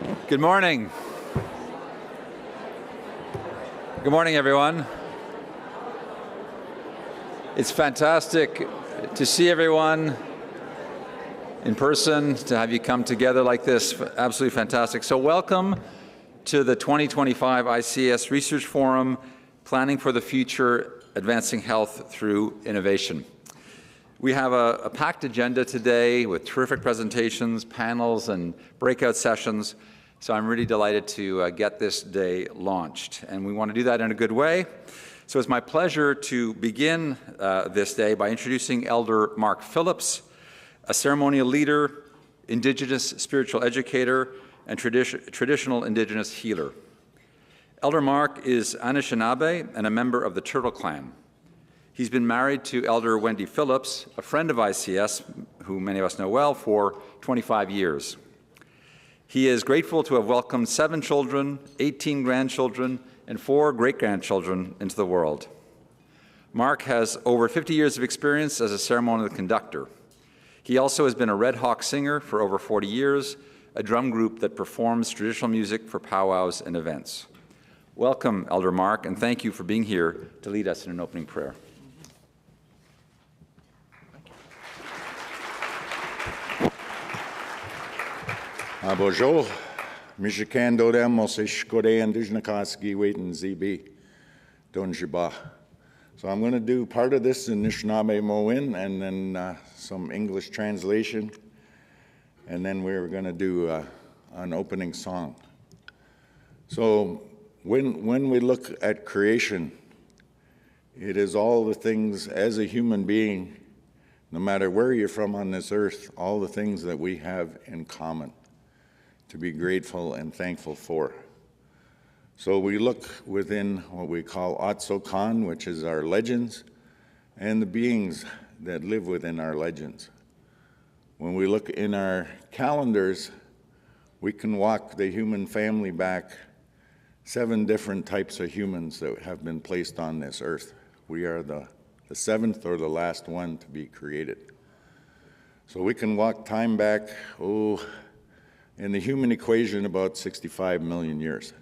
Good morning. Good morning, everyone. It's fantastic to see everyone in person, to have you come together like this. Absolutely fantastic. So welcome to the 2025 ICES Research Forum, Planning for the Future, Advancing Health Through Innovation. We have a packed agenda today with terrific presentations, panels, and breakout sessions. So I'm really delighted to get this day launched. And we want to do that in a good way. So it's my pleasure to begin this day by introducing Elder Mark Phillips, a ceremonial leader, Indigenous spiritual educator, and traditional Indigenous healer. Elder Mark is Anishinaabe and a member of the Turtle Clan. He's been married to Elder Wendy Phillips, a friend of ICS, who many of us know well, for 25 years. He is grateful to have welcomed 7 children, 18 grandchildren, and 4 great-grandchildren into the world. Mark has over 50 years of experience as a ceremonial conductor. He also has been a Red Hawk singer for over 40 years, a drum group that performs traditional music for powwows and events. Welcome, Elder Mark, and thank you for being here to lead us in an opening prayer. Bonjour, Michigan Dodem, Mosish Kode and Dijnakaski, wait and ZB, Donjiba. So I'm going to do part of this in Anishinaabe Mowin and then some English translation. And then we're going to do an opening song. So when we look at creation, it is all the things as a human being, no matter where you're from on this earth, all the things that we have in common to be grateful and thankful for. So we look within what we call Otsokan, which is our legends, and the beings that live within our legends. When we look in our calendars, we can walk the human family back 7 different types of humans that have been placed on this earth. We are the 7th or the last one to be created. So we can walk time back, in the human equation, about 65 million years.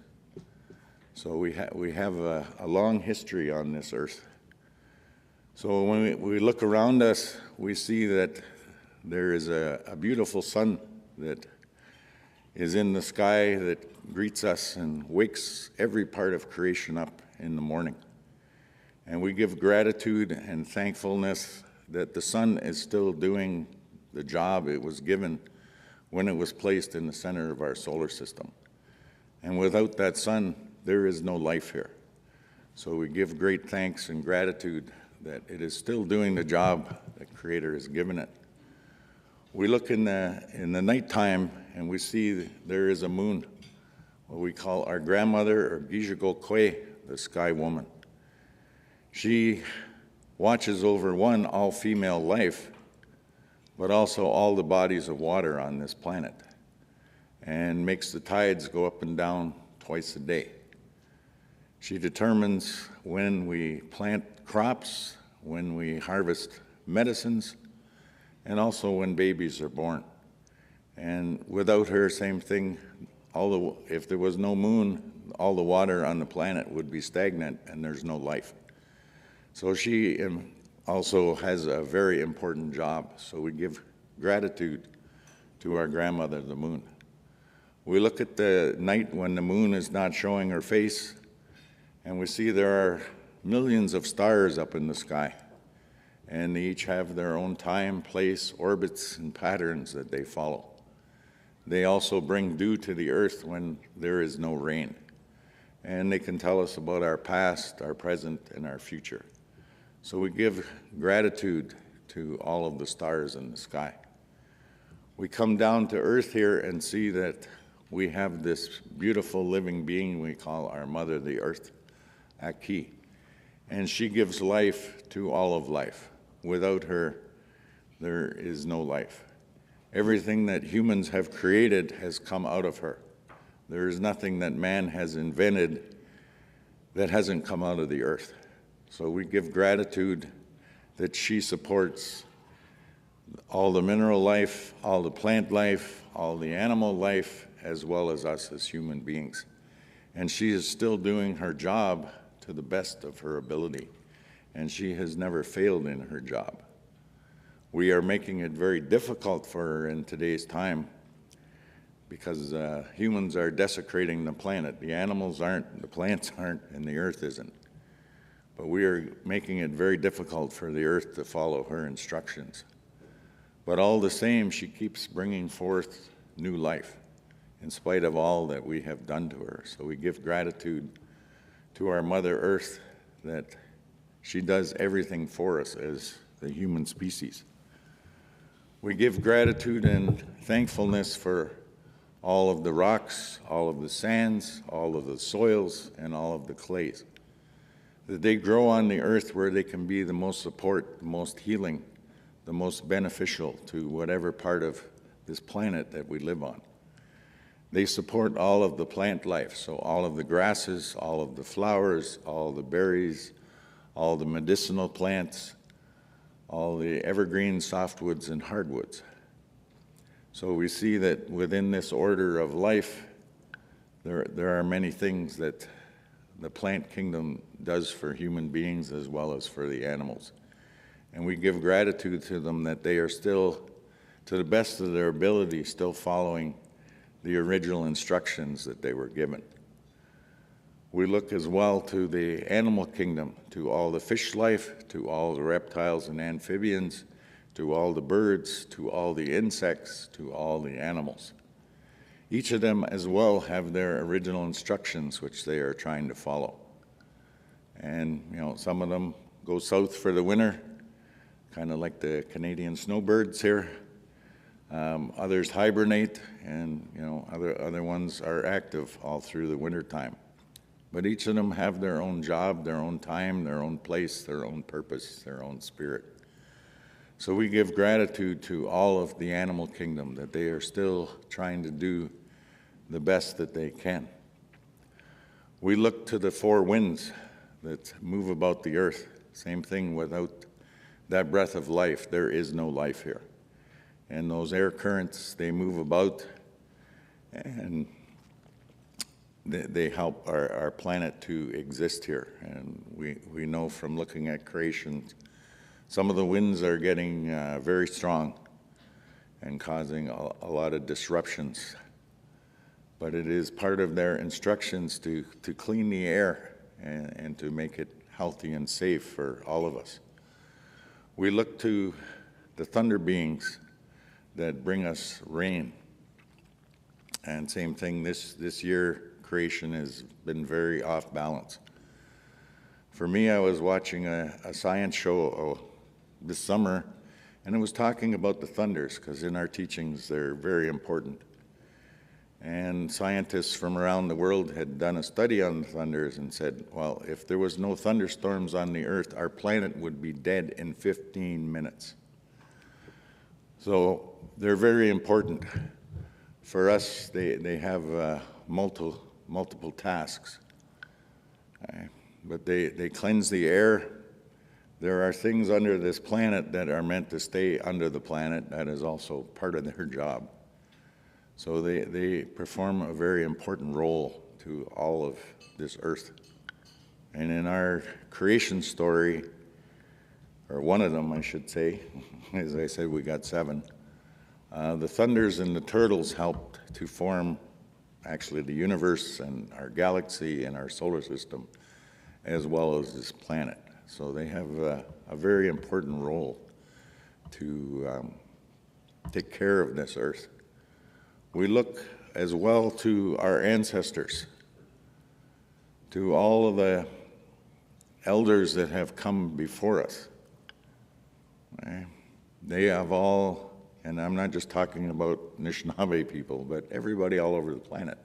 So we have a long history on this earth. So when we look around us, we see that there is a beautiful sun that is in the sky that greets us and wakes every part of creation up in the morning. And we give gratitude and thankfulness that the sun is still doing the job it was given when it was placed in the center of our solar system. And without that sun, there is no life here. So we give great thanks and gratitude that it is still doing the job that Creator has given it. We look in the nighttime and we see there is a moon, what we call our grandmother, or Gijigokwe, the sky woman. She watches over one all-female life, but also all the bodies of water on this planet, and makes the tides go up and down twice a day. She determines when we plant crops, when we harvest medicines, and also when babies are born. And without her, same thing, if there was no moon, all the water on the planet would be stagnant and there's no life. So she also has a very important job. So we give gratitude to our grandmother, the moon. We look at the night when the moon is not showing her face, and we see there are millions of stars up in the sky. And they each have their own time, place, orbits, and patterns that they follow. They also bring dew to the earth when there is no rain. And they can tell us about our past, our present, and our future. So we give gratitude to all of the stars in the sky. We come down to earth here and see that we have this beautiful living being we call our mother, the earth, Aki. And she gives life to all of life. Without her, there is no life. Everything that humans have created has come out of her. There is nothing that man has invented that hasn't come out of the earth. So we give gratitude that she supports all the mineral life, all the plant life, all the animal life, as well as us as human beings. And she is still doing her job to the best of her ability, and she has never failed in her job. We are making it very difficult for her in today's time because humans are desecrating the planet. The animals aren't, the plants aren't, and the earth isn't. But we are making it very difficult for the earth to follow her instructions. But all the same, she keeps bringing forth new life in spite of all that we have done to her. So we give gratitude to our Mother Earth that she does everything for us as the human species. We give gratitude and thankfulness for all of the rocks, all of the sands, all of the soils, and all of the clays, that they grow on the earth where they can be the most support, the most healing, the most beneficial to whatever part of this planet that we live on. They support all of the plant life, so all of the grasses, all of the flowers, all the berries, all the medicinal plants, all the evergreens, softwoods, and hardwoods. So we see that within this order of life, there are many things that the plant kingdom does for human beings as well as for the animals. And we give gratitude to them that they are still, to the best of their ability, still following the original instructions that they were given. We look as well to the animal kingdom, to all the fish life, to all the reptiles and amphibians, to all the birds, to all the insects, to all the animals. Each of them as well have their original instructions which they are trying to follow. And, you know, some of them go south for the winter, kind of like the Canadian snowbirds here. Others hibernate, and, you know, other ones are active all through the winter time. But each of them have their own job, their own time, their own place, their own purpose, their own spirit. So we give gratitude to all of the animal kingdom that they are still trying to do the best that they can. We look to the four winds that move about the earth. Same thing, without that breath of life, there is no life here. And those air currents, they move about, and they help our planet to exist here. And we know from looking at creation, some of the winds are getting very strong and causing a lot of disruptions. But it is part of their instructions to clean the air and to make it healthy and safe for all of us. We look to the thunder beings that bring us rain. And same thing, this year, creation has been very off balance. For me, I was watching a science show this summer, and it was talking about the thunders, because in our teachings, they're very important. And scientists from around the world had done a study on the thunders and said, well, if there was no thunderstorms on the earth, our planet would be dead in 15 minutes. So they're very important. For us, they have multiple tasks. But they cleanse the air. There are things under this planet that are meant to stay under the planet. That is also part of their job. So they perform a very important role to all of this earth. And in our creation story, or one of them, I should say, as I said, we got 7. The thunders and the turtles helped to form actually the universe and our galaxy and our solar system, as well as this planet. So they have a very important role to take care of this earth. We look as well to our ancestors, to all of the elders that have come before us. They have all, and I'm not just talking about Anishinaabe people, but everybody all over the planet.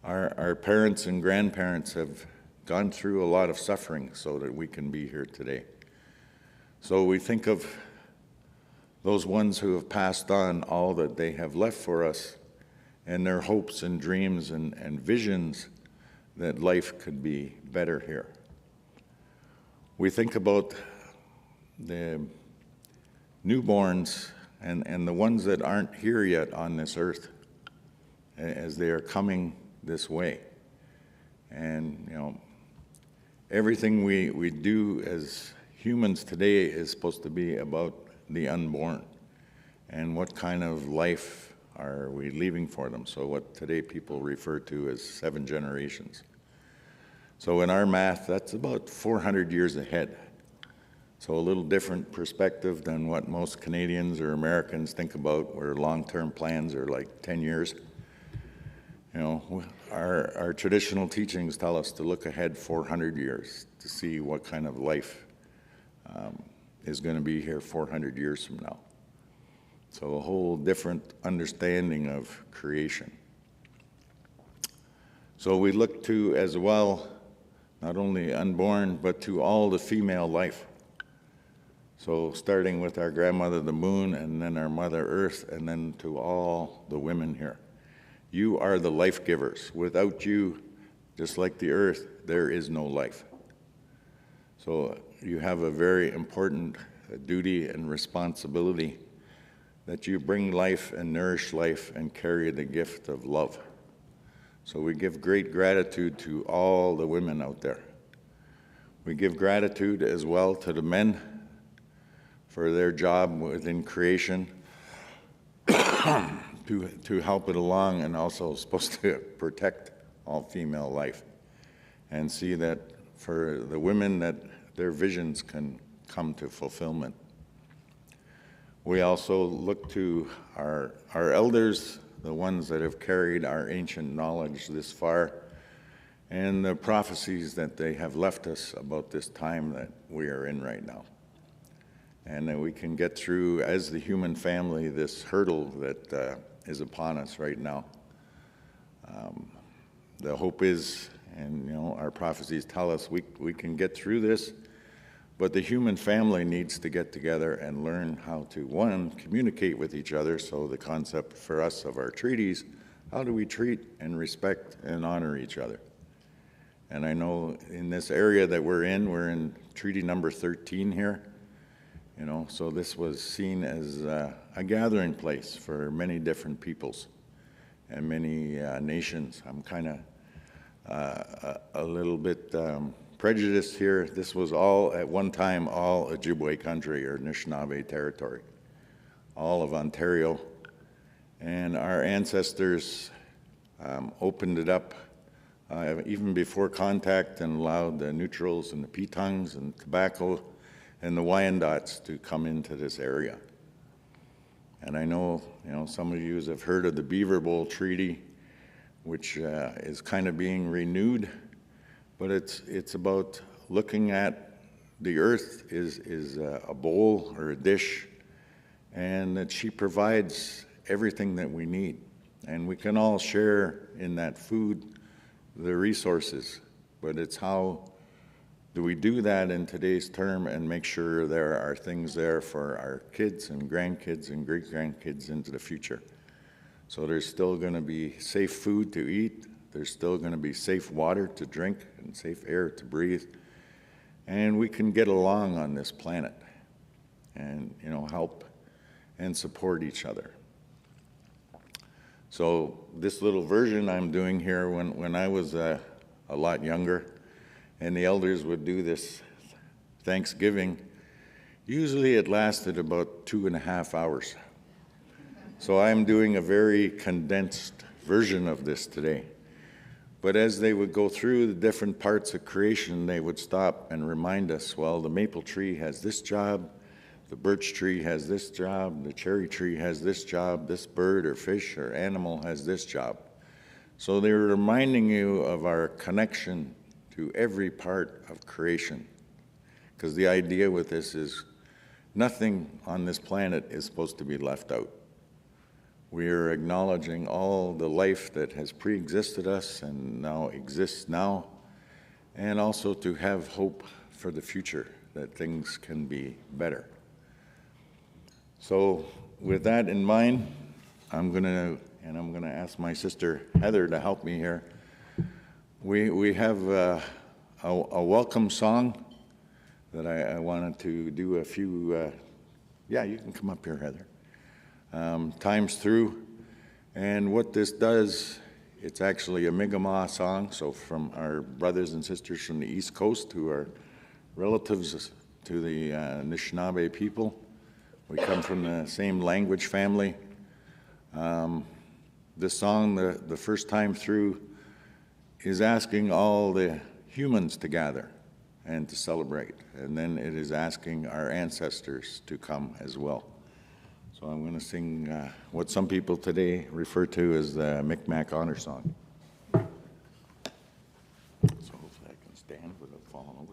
Our parents and grandparents have gone through a lot of suffering so that we can be here today. So we think of those ones who have passed on all that they have left for us, and their hopes and dreams and visions that life could be better here. We think about the newborns and the ones that aren't here yet on this earth. as they are coming this way. And, everything we do as humans today is supposed to be about the unborn and what kind of life are we leaving for them. So what today people refer to as 7 generations. So in our math, that's about 400 years ahead. So a little different perspective than what most Canadians or Americans think about, where long-term plans are like 10 years. Our traditional teachings tell us to look ahead 400 years to see what kind of life is going to be here 400 years from now. So a whole different understanding of creation. So we look to as well, not only unborn, but to all the female life. So starting with our grandmother, the moon, and then our Mother Earth, and then to all the women here. You are the life givers. Without you, just like the earth, there is no life. So you have a very important duty and responsibility that you bring life and nourish life and carry the gift of love. So we give great gratitude to all the women out there. We give gratitude as well to the men for their job within creation, to help it along, and also supposed to protect all female life and see that for the women that their visions can come to fulfillment. We also look to our elders, the ones that have carried our ancient knowledge this far, and the prophecies that they have left us about this time that we are in right now. And that we can get through, as the human family, this hurdle that is upon us right now. The hope is, and our prophecies tell us we can get through this, but the human family needs to get together and learn how to, one, communicate with each other. So the concept for us of our treaties, how do we treat and respect and honor each other? And I know in this area that we're in treaty number 13 here. So this was seen as a gathering place for many different peoples and many nations. I'm kind of a little bit prejudiced here. This was all, at one time, all Ojibwe country or Anishinaabe territory, all of Ontario. And our ancestors opened it up even before contact and allowed the neutrals and the Pitongs and tobacco and the Wyandots to come into this area. And I know, some of you have heard of the Beaver Bowl Treaty, which is kind of being renewed, but it's about looking at the earth is a bowl or a dish, and that she provides everything that we need. And we can all share in that food, the resources, but it's how do we do that in today's term and make sure there are things there for our kids and grandkids and great-grandkids into the future? So there's still going to be safe food to eat, there's still going to be safe water to drink and safe air to breathe, and we can get along on this planet and, help and support each other. So this little version I'm doing here when I was a lot younger, and the elders would do this Thanksgiving. Usually it lasted about 2.5 hours. So I'm doing a very condensed version of this today. But as they would go through the different parts of creation, they would stop and remind us, well, the maple tree has this job, the birch tree has this job, the cherry tree has this job, this bird or fish or animal has this job. So they were reminding you of our connection to every part of creation. Because the idea with this is nothing on this planet is supposed to be left out. We are acknowledging all the life that has pre-existed us and now exists now, and also to have hope for the future, that things can be better. So with that in mind, I'm going to ask my sister Heather to help me here. We have a welcome song that I wanted to do a few, yeah, you can come up here, Heather, times through. And what this does, it's actually a Mi'kmaq song, so from our brothers and sisters from the East Coast who are relatives to the Anishinaabe people. We come from the same language family. This song, the first time through, is asking all the humans to gather and to celebrate. And then it is asking our ancestors to come as well. So I'm going to sing what some people today refer to as the Micmac Honor Song. So hopefully I can stand without falling over.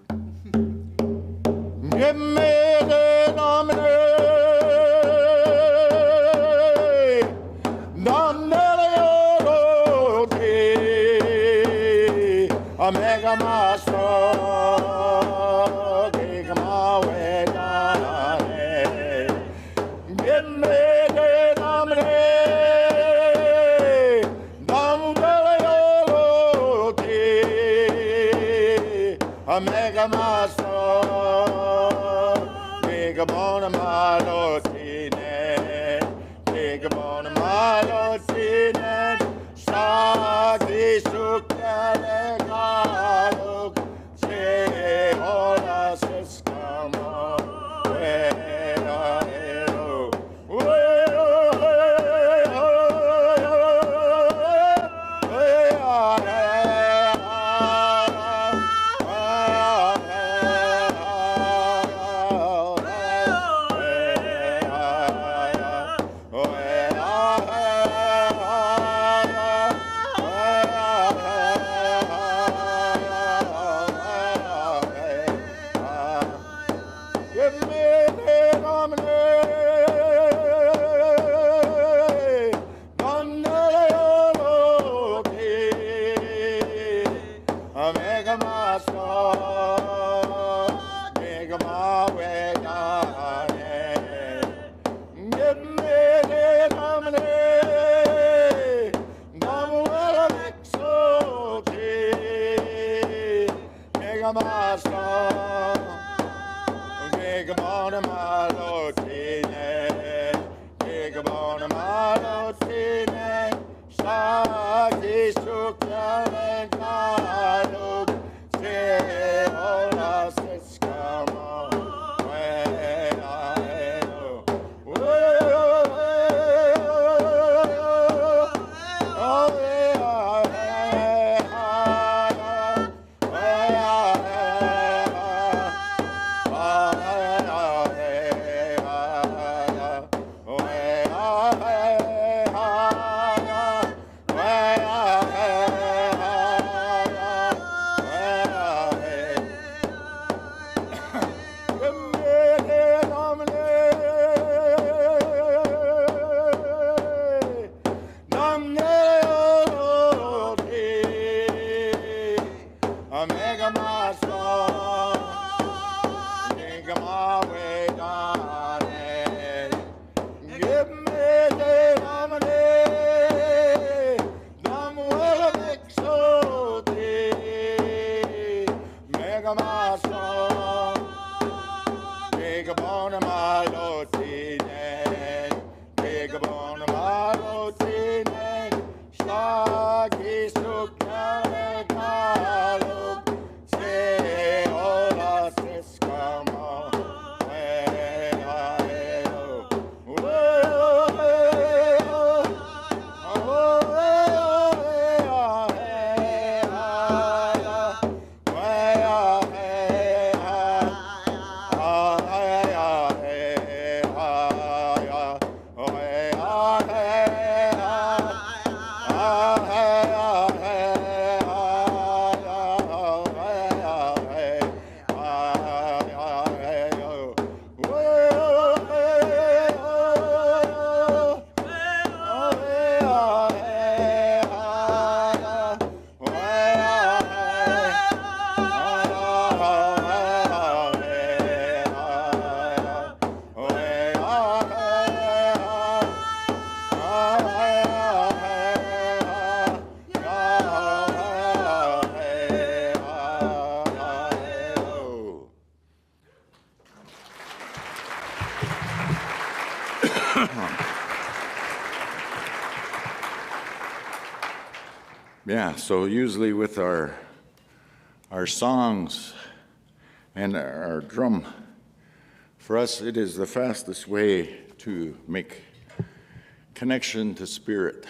Yeah, so usually with our songs and our drum, for us it is the fastest way to make connection to spirit.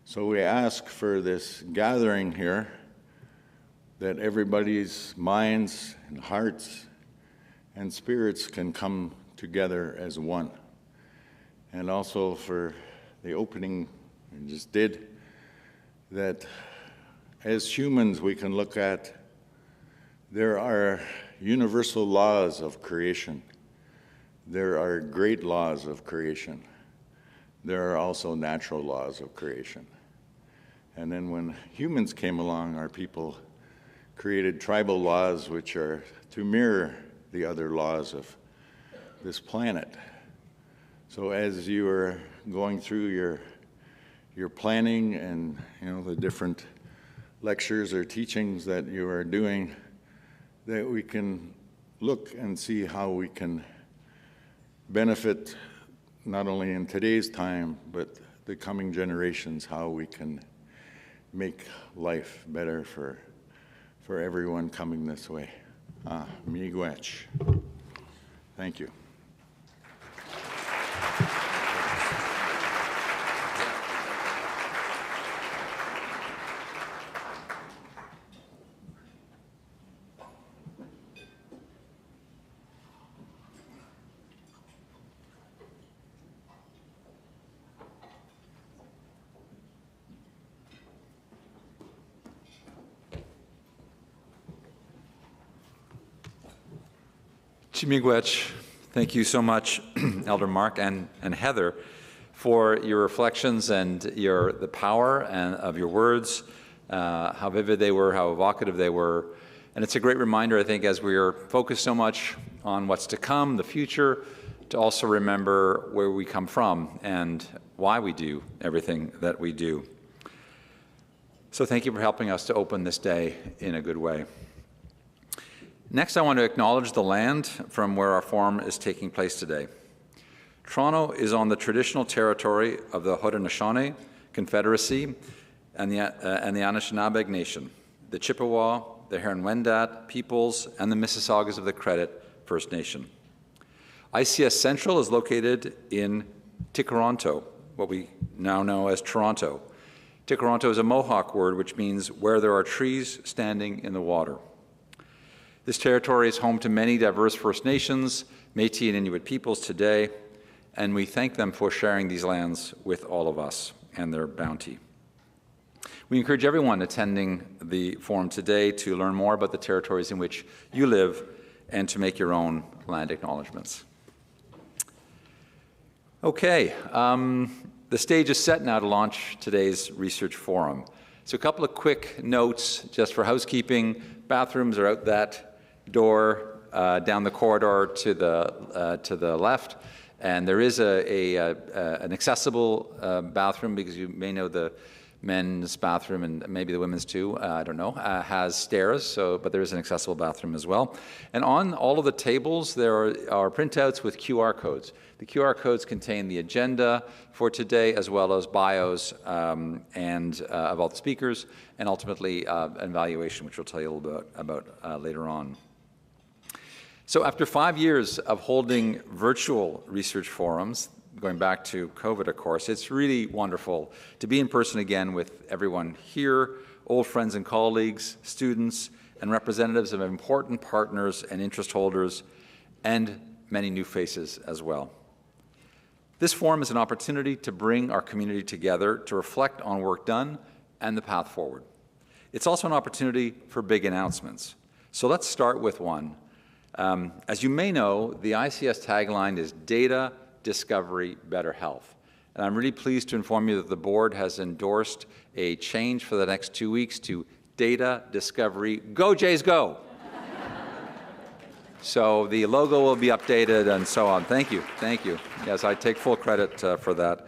So we ask for this gathering here that everybody's minds and hearts and spirits can come together as one. And also for the opening we just did, that as humans we can look at, there are universal laws of creation. There are great laws of creation. There are also natural laws of creation. And then when humans came along, our people created tribal laws which are to mirror the other laws of this planet. So as you are going through your planning and the different lectures or teachings that you are doing, that we can look and see how we can benefit not only in today's time, but the coming generations, how we can make life better for everyone coming this way. Miigwech. Thank you. Miigwech, thank you so much, Elder Mark and Heather, for your reflections and the power of your words, how vivid they were, how evocative they were. And it's a great reminder, I think, as we are focused so much on what's to come, the future, to also remember where we come from and why we do everything that we do. So thank you for helping us to open this day in a good way. Next, I want to acknowledge the land from where our forum is taking place today. Toronto is on the traditional territory of the Haudenosaunee Confederacy and the Anishinaabe Nation, the Chippewa, the Huron-Wendat peoples, and the Mississaugas of the Credit First Nation. ICES Central is located in Tikaronto, what we now know as Toronto. Tikaronto is a Mohawk word which means where there are trees standing in the water. This territory is home to many diverse First Nations, Métis and Inuit peoples today, and we thank them for sharing these lands with all of us and their bounty. We encourage everyone attending the forum today to learn more about the territories in which you live and to make your own land acknowledgements. Okay, the stage is set now to launch today's research forum. So a couple of quick notes just for housekeeping. Bathrooms are out that door down the corridor to the left, and there is an accessible bathroom, because you may know the men's bathroom and maybe the women's too, I don't know, has stairs, but there is an accessible bathroom as well. And on all of the tables there are printouts with QR codes. The QR codes contain the agenda for today, as well as bios of all the speakers, and ultimately an evaluation, which we'll tell you a little bit about later on. So after 5 years of holding virtual research forums, going back to COVID, of course, it's really wonderful to be in person again with everyone here, old friends and colleagues, students, and representatives of important partners and interest holders, and many new faces as well. This forum is an opportunity to bring our community together to reflect on work done and the path forward. It's also an opportunity for big announcements. So let's start with one. As you may know, the ICES tagline is Data, Discovery, Better Health. And I'm really pleased to inform you that the board has endorsed a change for the next 2 weeks to Data, Discovery, Go Jays Go! So the logo will be updated and so on. Thank you, thank you. Yes, I take full credit for that.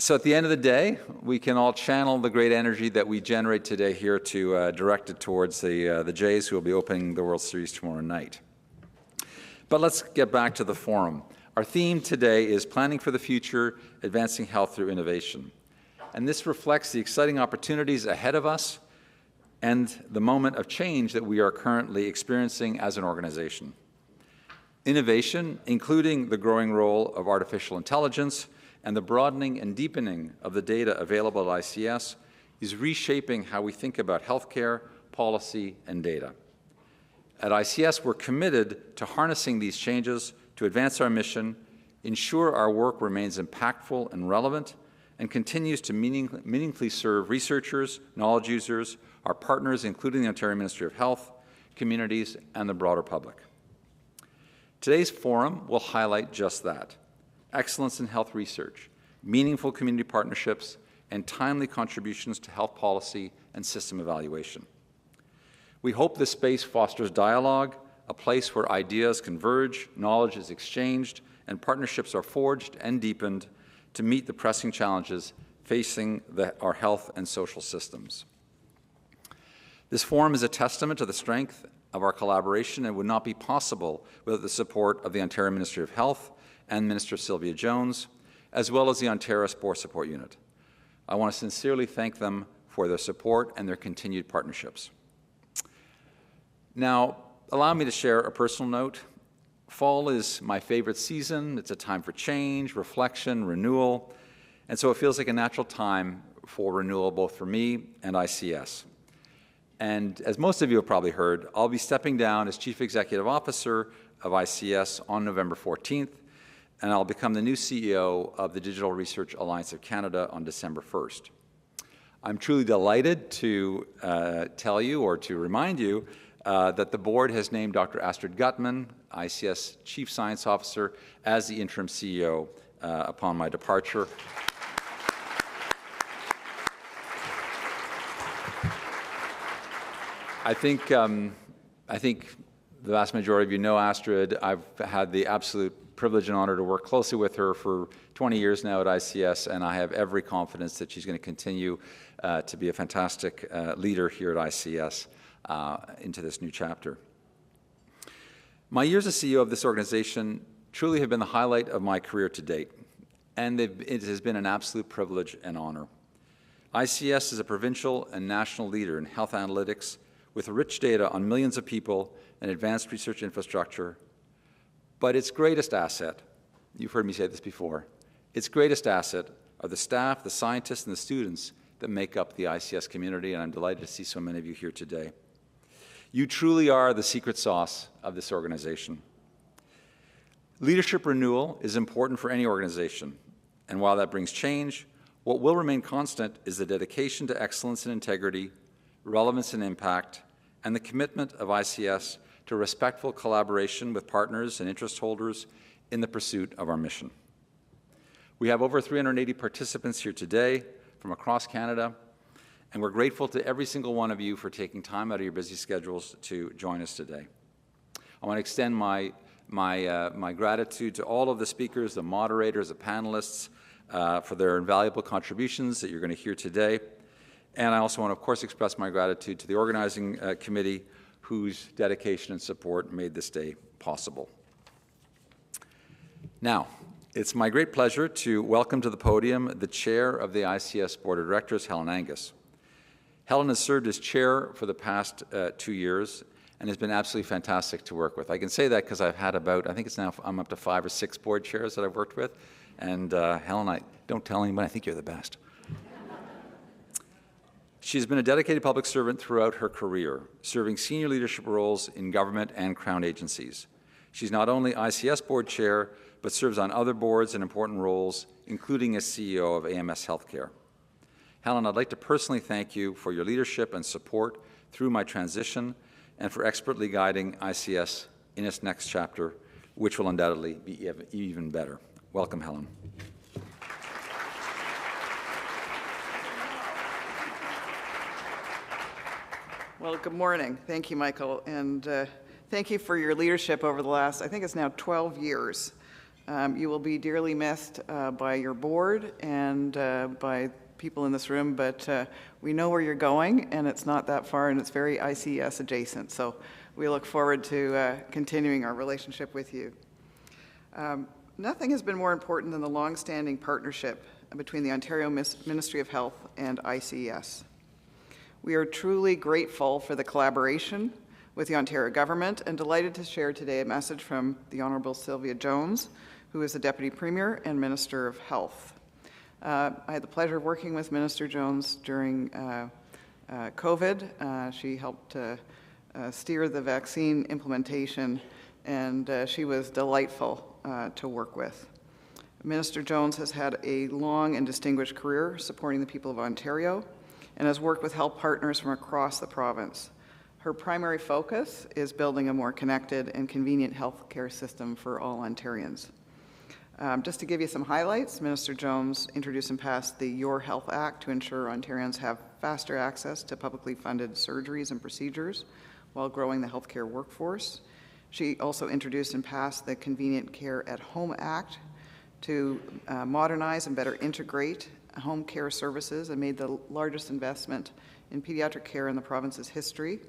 So at the end of the day, we can all channel the great energy that we generate today here to direct it towards the Jays, who will be opening the World Series tomorrow night. But let's get back to the forum. Our theme today is Planning for the Future, Advancing Health Through Innovation. And this reflects the exciting opportunities ahead of us and the moment of change that we are currently experiencing as an organization. Innovation, including the growing role of artificial intelligence and the broadening and deepening of the data available at ICES, is reshaping how we think about healthcare, policy, and data. At ICES, we're committed to harnessing these changes to advance our mission, ensure our work remains impactful and relevant, and continues to meaningfully serve researchers, knowledge users, our partners, including the Ontario Ministry of Health, communities, and the broader public. Today's forum will highlight just that: excellence in health research, meaningful community partnerships, and timely contributions to health policy and system evaluation. We hope this space fosters dialogue, a place where ideas converge, knowledge is exchanged, and partnerships are forged and deepened to meet the pressing challenges facing our health and social systems. This forum is a testament to the strength of our collaboration and would not be possible without the support of the Ontario Ministry of Health and Minister Sylvia Jones, as well as the Ontario Sport Support Unit. I want to sincerely thank them for their support and their continued partnerships. Now, allow me to share a personal note. Fall is my favorite season. It's a time for change, reflection, renewal, and so it feels like a natural time for renewal both for me and ICES. And as most of you have probably heard, I'll be stepping down as Chief Executive Officer of ICES on November 14th, and I'll become the new CEO of the Digital Research Alliance of Canada on December 1st. I'm truly delighted to tell you, or to remind you, that the board has named Dr. Astrid Gutman, ICES Chief Science Officer, as the interim CEO upon my departure. I think the vast majority of you know Astrid. I've had the absolute privilege and honor to work closely with her for 20 years now at ICES, and I have every confidence that she's going to continue to be a fantastic leader here at ICES into this new chapter. My years as CEO of this organization truly have been the highlight of my career to date, and it has been an absolute privilege and honor. ICES is a provincial and national leader in health analytics with rich data on millions of people and advanced research infrastructure. But its greatest asset, you've heard me say this before, its greatest asset are the staff, the scientists, and the students that make up the ICES community, and I'm delighted to see so many of you here today. You truly are the secret sauce of this organization. Leadership renewal is important for any organization, and while that brings change, what will remain constant is the dedication to excellence and integrity, relevance and impact, and the commitment of ICES to respectful collaboration with partners and interest holders in the pursuit of our mission. We have over 380 participants here today from across Canada, and we're grateful to every single one of you for taking time out of your busy schedules to join us today. I want to extend my gratitude to all of the speakers, the moderators, the panelists, for their invaluable contributions that you're going to hear today. And I also want to, of course, express my gratitude to the organizing committee whose dedication and support made this day possible. Now, it's my great pleasure to welcome to the podium the chair of the ICES Board of Directors, Helen Angus. Helen has served as chair for the past 2 years and has been absolutely fantastic to work with. I can say that because I've had about, I think it's now, I'm up to 5 or 6 board chairs that I've worked with. And Helen, don't tell anyone, I think you're the best. She's been a dedicated public servant throughout her career, serving senior leadership roles in government and Crown agencies. She's not only ICES board chair, but serves on other boards and important roles, including as CEO of AMS Healthcare. Helen, I'd like to personally thank you for your leadership and support through my transition and for expertly guiding ICES in its next chapter, which will undoubtedly be even better. Welcome, Helen. Well, good morning. Thank you, Michael, and thank you for your leadership over the last, I think it's now 12 years. You will be dearly missed by your board and by people in this room, but we know where you're going, and it's not that far, and it's very ICES adjacent, so we look forward to continuing our relationship with you. Nothing has been more important than the long-standing partnership between the Ontario Ministry of Health and ICES. We are truly grateful for the collaboration with the Ontario government and delighted to share today a message from the Honourable Sylvia Jones, who is the Deputy Premier and Minister of Health. I had the pleasure of working with Minister Jones during COVID. She helped steer the vaccine implementation, and she was delightful to work with. Minister Jones has had a long and distinguished career supporting the people of Ontario and has worked with health partners from across the province. Her primary focus is building a more connected and convenient healthcare system for all Ontarians. Just to give you some highlights, Minister Jones introduced and passed the Your Health Act to ensure Ontarians have faster access to publicly funded surgeries and procedures while growing the healthcare workforce. She also introduced and passed the Convenient Care at Home Act to modernize and better integrate home care services and made the largest investment in pediatric care in the province's history.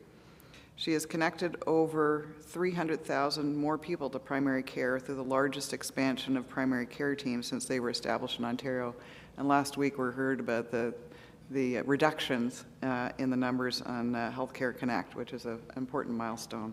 She has connected over 300,000 more people to primary care through the largest expansion of primary care teams since they were established in Ontario. And last week we heard about the reductions in the numbers on Healthcare Connect, which is an important milestone.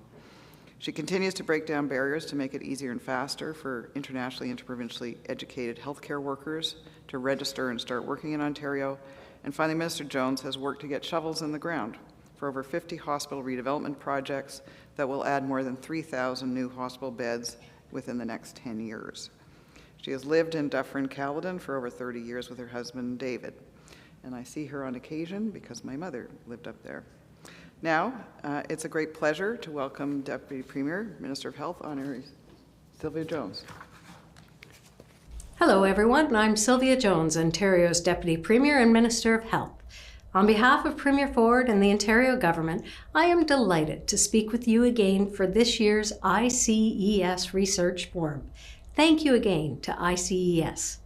She continues to break down barriers to make it easier and faster for internationally and interprovincially educated healthcare workers to register and start working in Ontario. And finally, Minister Jones has worked to get shovels in the ground for over 50 hospital redevelopment projects that will add more than 3,000 new hospital beds within the next 10 years. She has lived in Dufferin-Caledon for over 30 years with her husband, David. And I see her on occasion because my mother lived up there. Now, it's a great pleasure to welcome Deputy Premier, Minister of Health, Honorary Sylvia Jones. Hello everyone, I'm Sylvia Jones, Ontario's Deputy Premier and Minister of Health. On behalf of Premier Ford and the Ontario Government, I am delighted to speak with you again for this year's ICES Research Forum. Thank you again to ICES.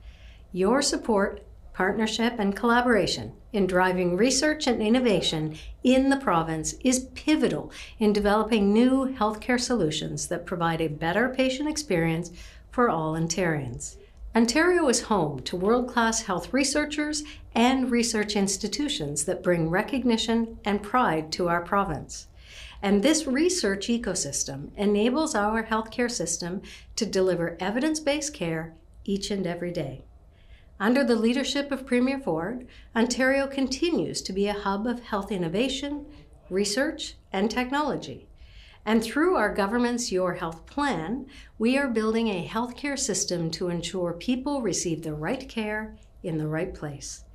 Your support, partnership, and collaboration in driving research and innovation in the province is pivotal in developing new healthcare solutions that provide a better patient experience for all Ontarians. Ontario is home to world-class health researchers and research institutions that bring recognition and pride to our province. And this research ecosystem enables our healthcare system to deliver evidence-based care each and every day. Under the leadership of Premier Ford, Ontario continues to be a hub of health innovation, research, and technology. And through our government's Your Health Plan, we are building a healthcare system to ensure people receive the right care in the right place.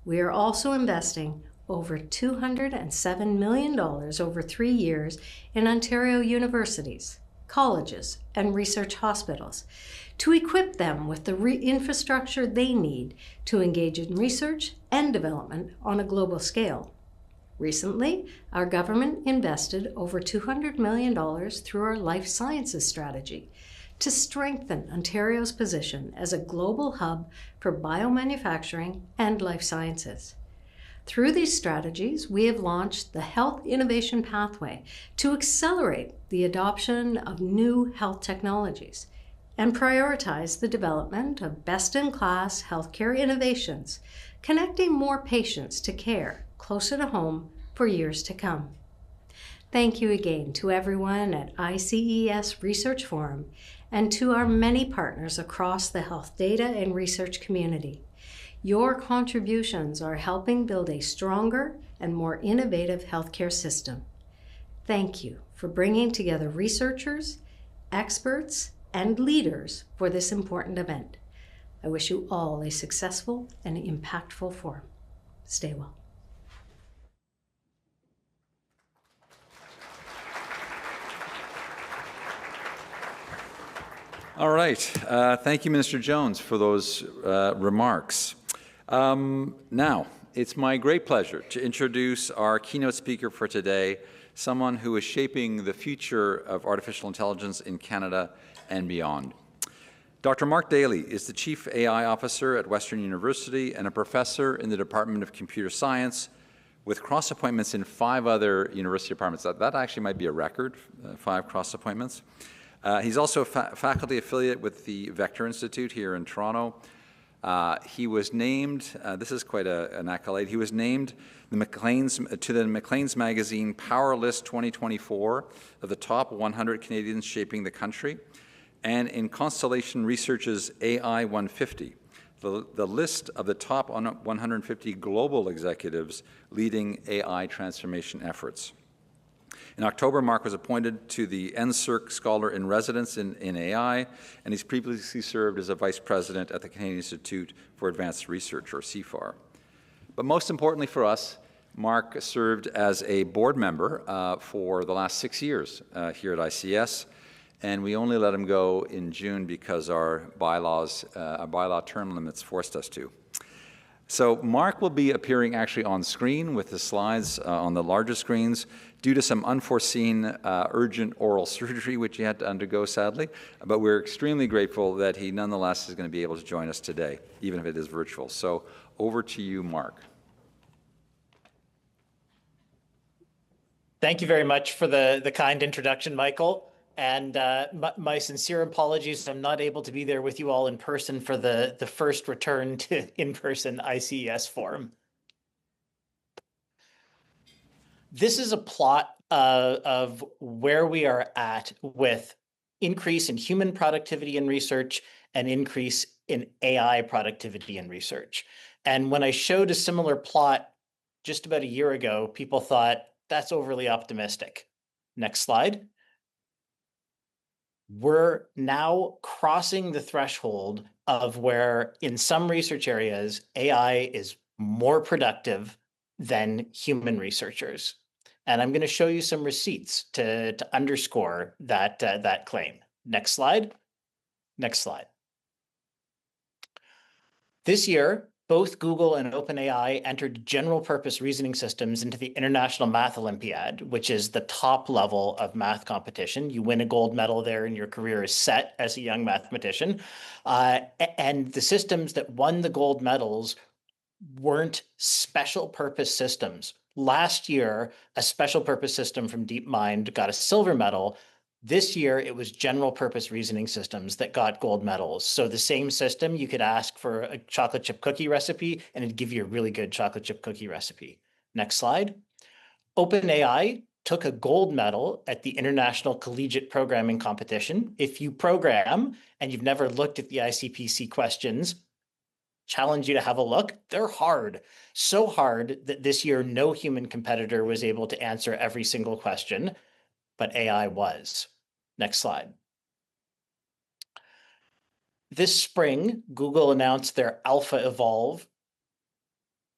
We are also investing over $207 million over 3 years in Ontario universities, colleges, and research hospitals to equip them with the infrastructure they need to engage in research and development on a global scale. Recently, our government invested over $200 million through our life sciences strategy to strengthen Ontario's position as a global hub for biomanufacturing and life sciences. Through these strategies, we have launched the Health Innovation Pathway to accelerate the adoption of new health technologies and prioritize the development of best-in-class healthcare innovations, connecting more patients to care closer to home for years to come. Thank you again to everyone at ICES Research Forum and to our many partners across the health data and research community. Your contributions are helping build a stronger and more innovative healthcare system. Thank you for bringing together researchers, experts, and leaders for this important event. I wish you all a successful and impactful forum. Stay well. All right. Thank you, Minister Jones, for those remarks. Now, it's my great pleasure to introduce our keynote speaker for today, someone who is shaping the future of artificial intelligence in Canada and beyond. Dr. Mark Daly is the Chief AI Officer at Western University and a professor in the Department of Computer Science with cross appointments in 5 other university departments. That actually might be a record, 5 cross appointments. He's also a faculty affiliate with the Vector Institute here in Toronto. He was named, this is quite an accolade, he was named to the Maclean's Magazine Power List 2024 of the top 100 Canadians shaping the country, and in Constellation Research's AI 150, the list of the top 150 global executives leading AI transformation efforts. In October, Mark was appointed to the NSERC Scholar in Residence in AI, and he's previously served as a vice president at the Canadian Institute for Advanced Research, or CIFAR. But most importantly for us, Mark served as a board member for the last 6 years here at ICES, and we only let him go in June because our bylaw term limits forced us to. So Mark will be appearing actually on screen with the slides on the larger screens due to some unforeseen urgent oral surgery which he had to undergo, sadly. But we're extremely grateful that he nonetheless is going to be able to join us today, even if it is virtual. So over to you, Mark. Thank you very much for the kind introduction, Michael. And my sincere apologies, I'm not able to be there with you all in person for the first return to in-person ICES forum. This is a plot of where we are at with increase in human productivity in research and increase in AI productivity in research. And when I showed a similar plot just about a year ago, people thought that's overly optimistic. Next slide. We're now crossing the threshold of where in some research areas, AI is more productive than human researchers. And I'm going to show you some receipts to underscore that claim. Next slide. Next slide. This year, both Google and OpenAI entered general purpose reasoning systems into the International Math Olympiad, which is the top level of math competition. You win a gold medal there and your career is set as a young mathematician. And the systems that won the gold medals weren't special purpose systems. Last year, a special purpose system from DeepMind got a silver medal. This year, it was general purpose reasoning systems that got gold medals. So the same system, you could ask for a chocolate chip cookie recipe and it'd give you a really good chocolate chip cookie recipe. Next slide. OpenAI took a gold medal at the International Collegiate Programming Competition. If you program and you've never looked at the ICPC questions, challenge you to have a look. They're hard, so hard that this year no human competitor was able to answer every single question, but AI was. Next slide. This spring, Google announced their Alpha Evolve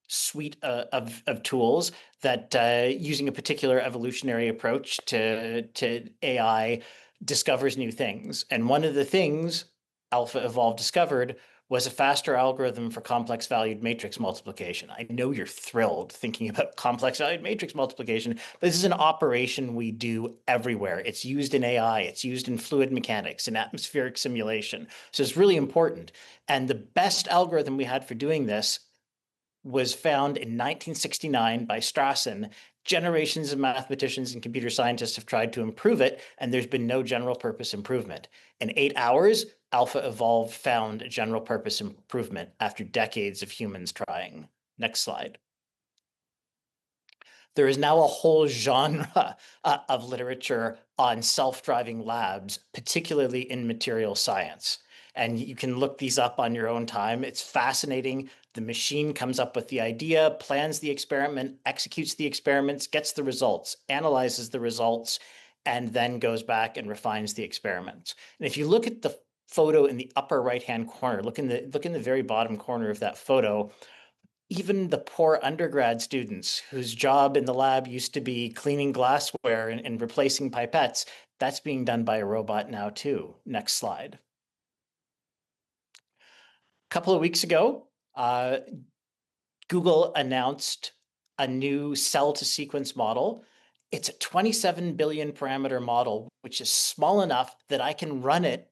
suite of tools that using a particular evolutionary approach to AI discovers new things. And one of the things Alpha Evolve discovered was a faster algorithm for complex valued matrix multiplication. I know you're thrilled thinking about complex valued matrix multiplication, but this is an operation we do everywhere. It's used in AI, it's used in fluid mechanics, in atmospheric simulation. So it's really important. And the best algorithm we had for doing this was found in 1969 by Strassen. Generations of mathematicians and computer scientists have tried to improve it, and there's been no general purpose improvement. In 8 hours, Alpha Evolve found a general purpose improvement after decades of humans trying. Next slide. There is now a whole genre of literature on self-driving labs, particularly in material science. And you can look these up on your own time. It's fascinating. The machine comes up with the idea, plans the experiment, executes the experiments, gets the results, analyzes the results, and then goes back and refines the experiments. And if you look at the photo in the upper right-hand corner, look in the very bottom corner of that photo, even the poor undergrad students whose job in the lab used to be cleaning glassware and replacing pipettes, that's being done by a robot now too. Next slide. A couple of weeks ago, Google announced a new cell-to-sequence model. It's a 27 billion parameter model, which is small enough that I can run it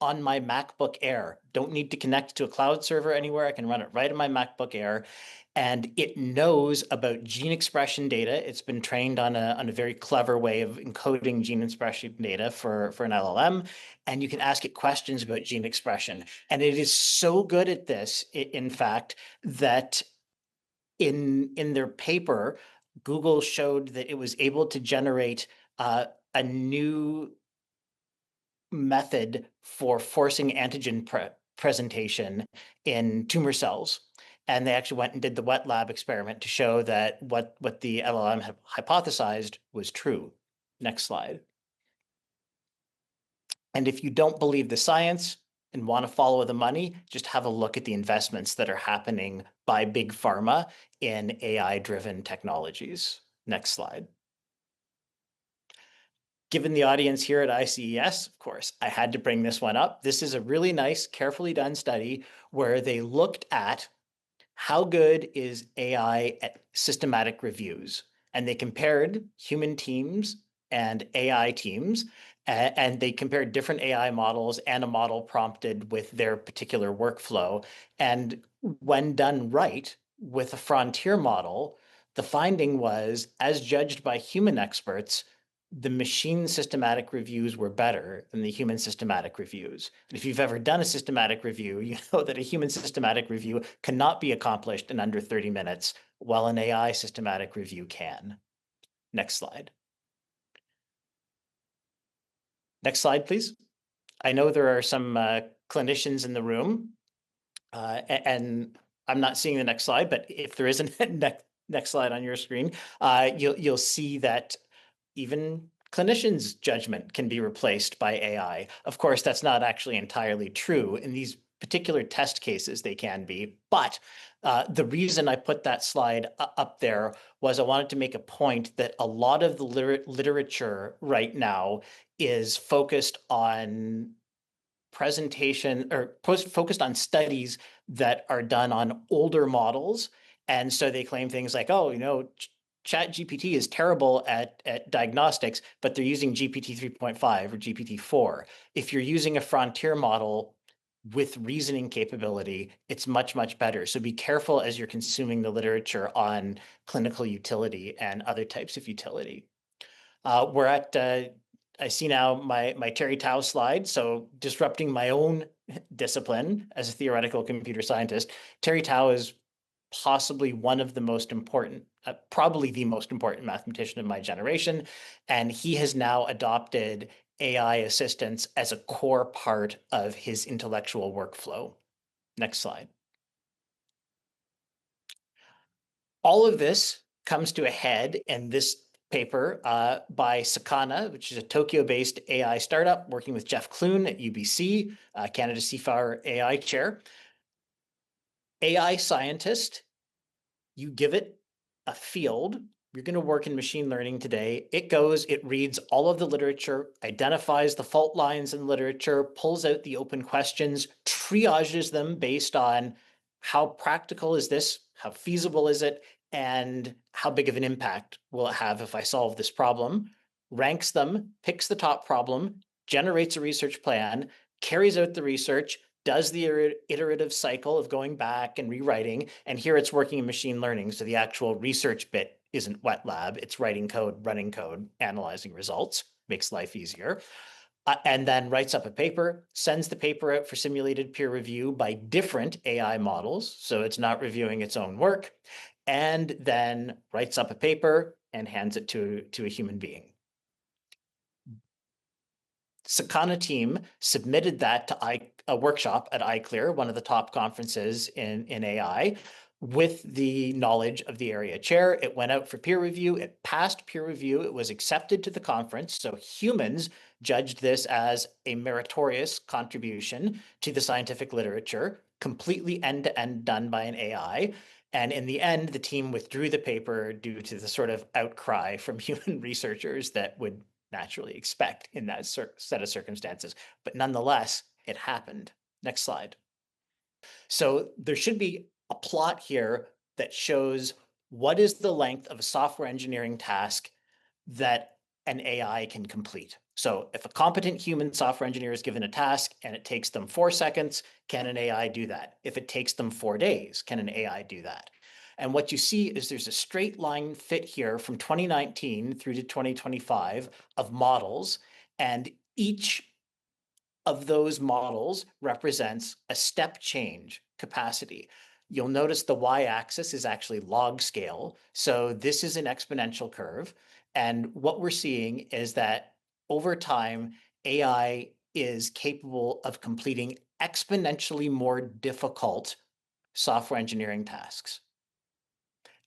on my MacBook Air. Don't need to connect to a cloud server anywhere. I can run it right on my MacBook Air. And it knows about gene expression data. It's been trained on a very clever way of encoding gene expression data for an LLM. And you can ask it questions about gene expression. And it is so good at this, in fact, that in their paper, Google showed that it was able to generate a new method for forcing antigen presentation in tumor cells. And they actually went and did the wet lab experiment to show that what the LLM had hypothesized was true. Next slide. And if you don't believe the science and want to follow the money, just have a look at the investments that are happening by big pharma in AI-driven technologies. Next slide. Given the audience here at ICES, of course, I had to bring this one up. This is a really nice, carefully done study where they looked at how good is AI at systematic reviews. And they compared human teams and AI teams, and they compared different AI models and a model prompted with their particular workflow. And when done right with a frontier model, the finding was, as judged by human experts, the machine systematic reviews were better than the human systematic reviews. And if you've ever done a systematic review, you know that a human systematic review cannot be accomplished in under 30 minutes, while an AI systematic review can. Next slide. Next slide, please. I know there are some clinicians in the room, and I'm not seeing the next slide, but if there isn't next slide on your screen, you'll see that even clinicians' judgment can be replaced by AI. Of course, that's not actually entirely true. In these particular test cases, they can be. But the reason I put that slide up there was I wanted to make a point that a lot of the literature right now is focused on presentation or focused on studies that are done on older models. And so they claim things like, oh, you know, ChatGPT is terrible at diagnostics, but they're using GPT 3.5 or GPT 4. If you're using a frontier model with reasoning capability, it's much, much better. So be careful as you're consuming the literature on clinical utility and other types of utility. We're at, I see now my Terry Tao slide. So disrupting my own discipline as a theoretical computer scientist, Terry Tao is possibly one of the most important, probably the most important mathematician of my generation. And he has now adopted AI assistance as a core part of his intellectual workflow. Next slide. All of this comes to a head in this paper by Sakana, which is a Tokyo-based AI startup working with Jeff Clune at UBC, Canada CFAR AI chair. AI scientist, you give it a field, you're going to work in machine learning today. It goes, it reads all of the literature, identifies the fault lines in literature, pulls out the open questions, triages them based on how practical is this, how feasible is it, and how big of an impact will it have if I solve this problem, ranks them, picks the top problem, generates a research plan, carries out the research, does the iterative cycle of going back and rewriting, and here it's working in machine learning, so the actual research bit isn't wet lab, it's writing code, running code, analyzing results, makes life easier, and then writes up a paper, sends the paper out for simulated peer review by different AI models, so it's not reviewing its own work, and then writes up a paper and hands it to a human being. Sakana team submitted that to a workshop at ICLR, one of the top conferences in AI, with the knowledge of the area chair. It went out for peer review. It passed peer review. It was accepted to the conference. So humans judged this as a meritorious contribution to the scientific literature, completely end-to-end done by an AI. And in the end, the team withdrew the paper due to the sort of outcry from human researchers that would naturally expect in that set of circumstances. But nonetheless, it happened. Next slide. So there should be a plot here that shows what is the length of a software engineering task that an AI can complete. So if a competent human software engineer is given a task and it takes them 4 seconds, can an AI do that? If it takes them 4 days, can an AI do that? And what you see is there's a straight line fit here from 2019 through to 2025 of models, and each of those models represents a step change capacity. You'll notice the y-axis is actually log scale. So this is an exponential curve. And what we're seeing is that over time, AI is capable of completing exponentially more difficult software engineering tasks.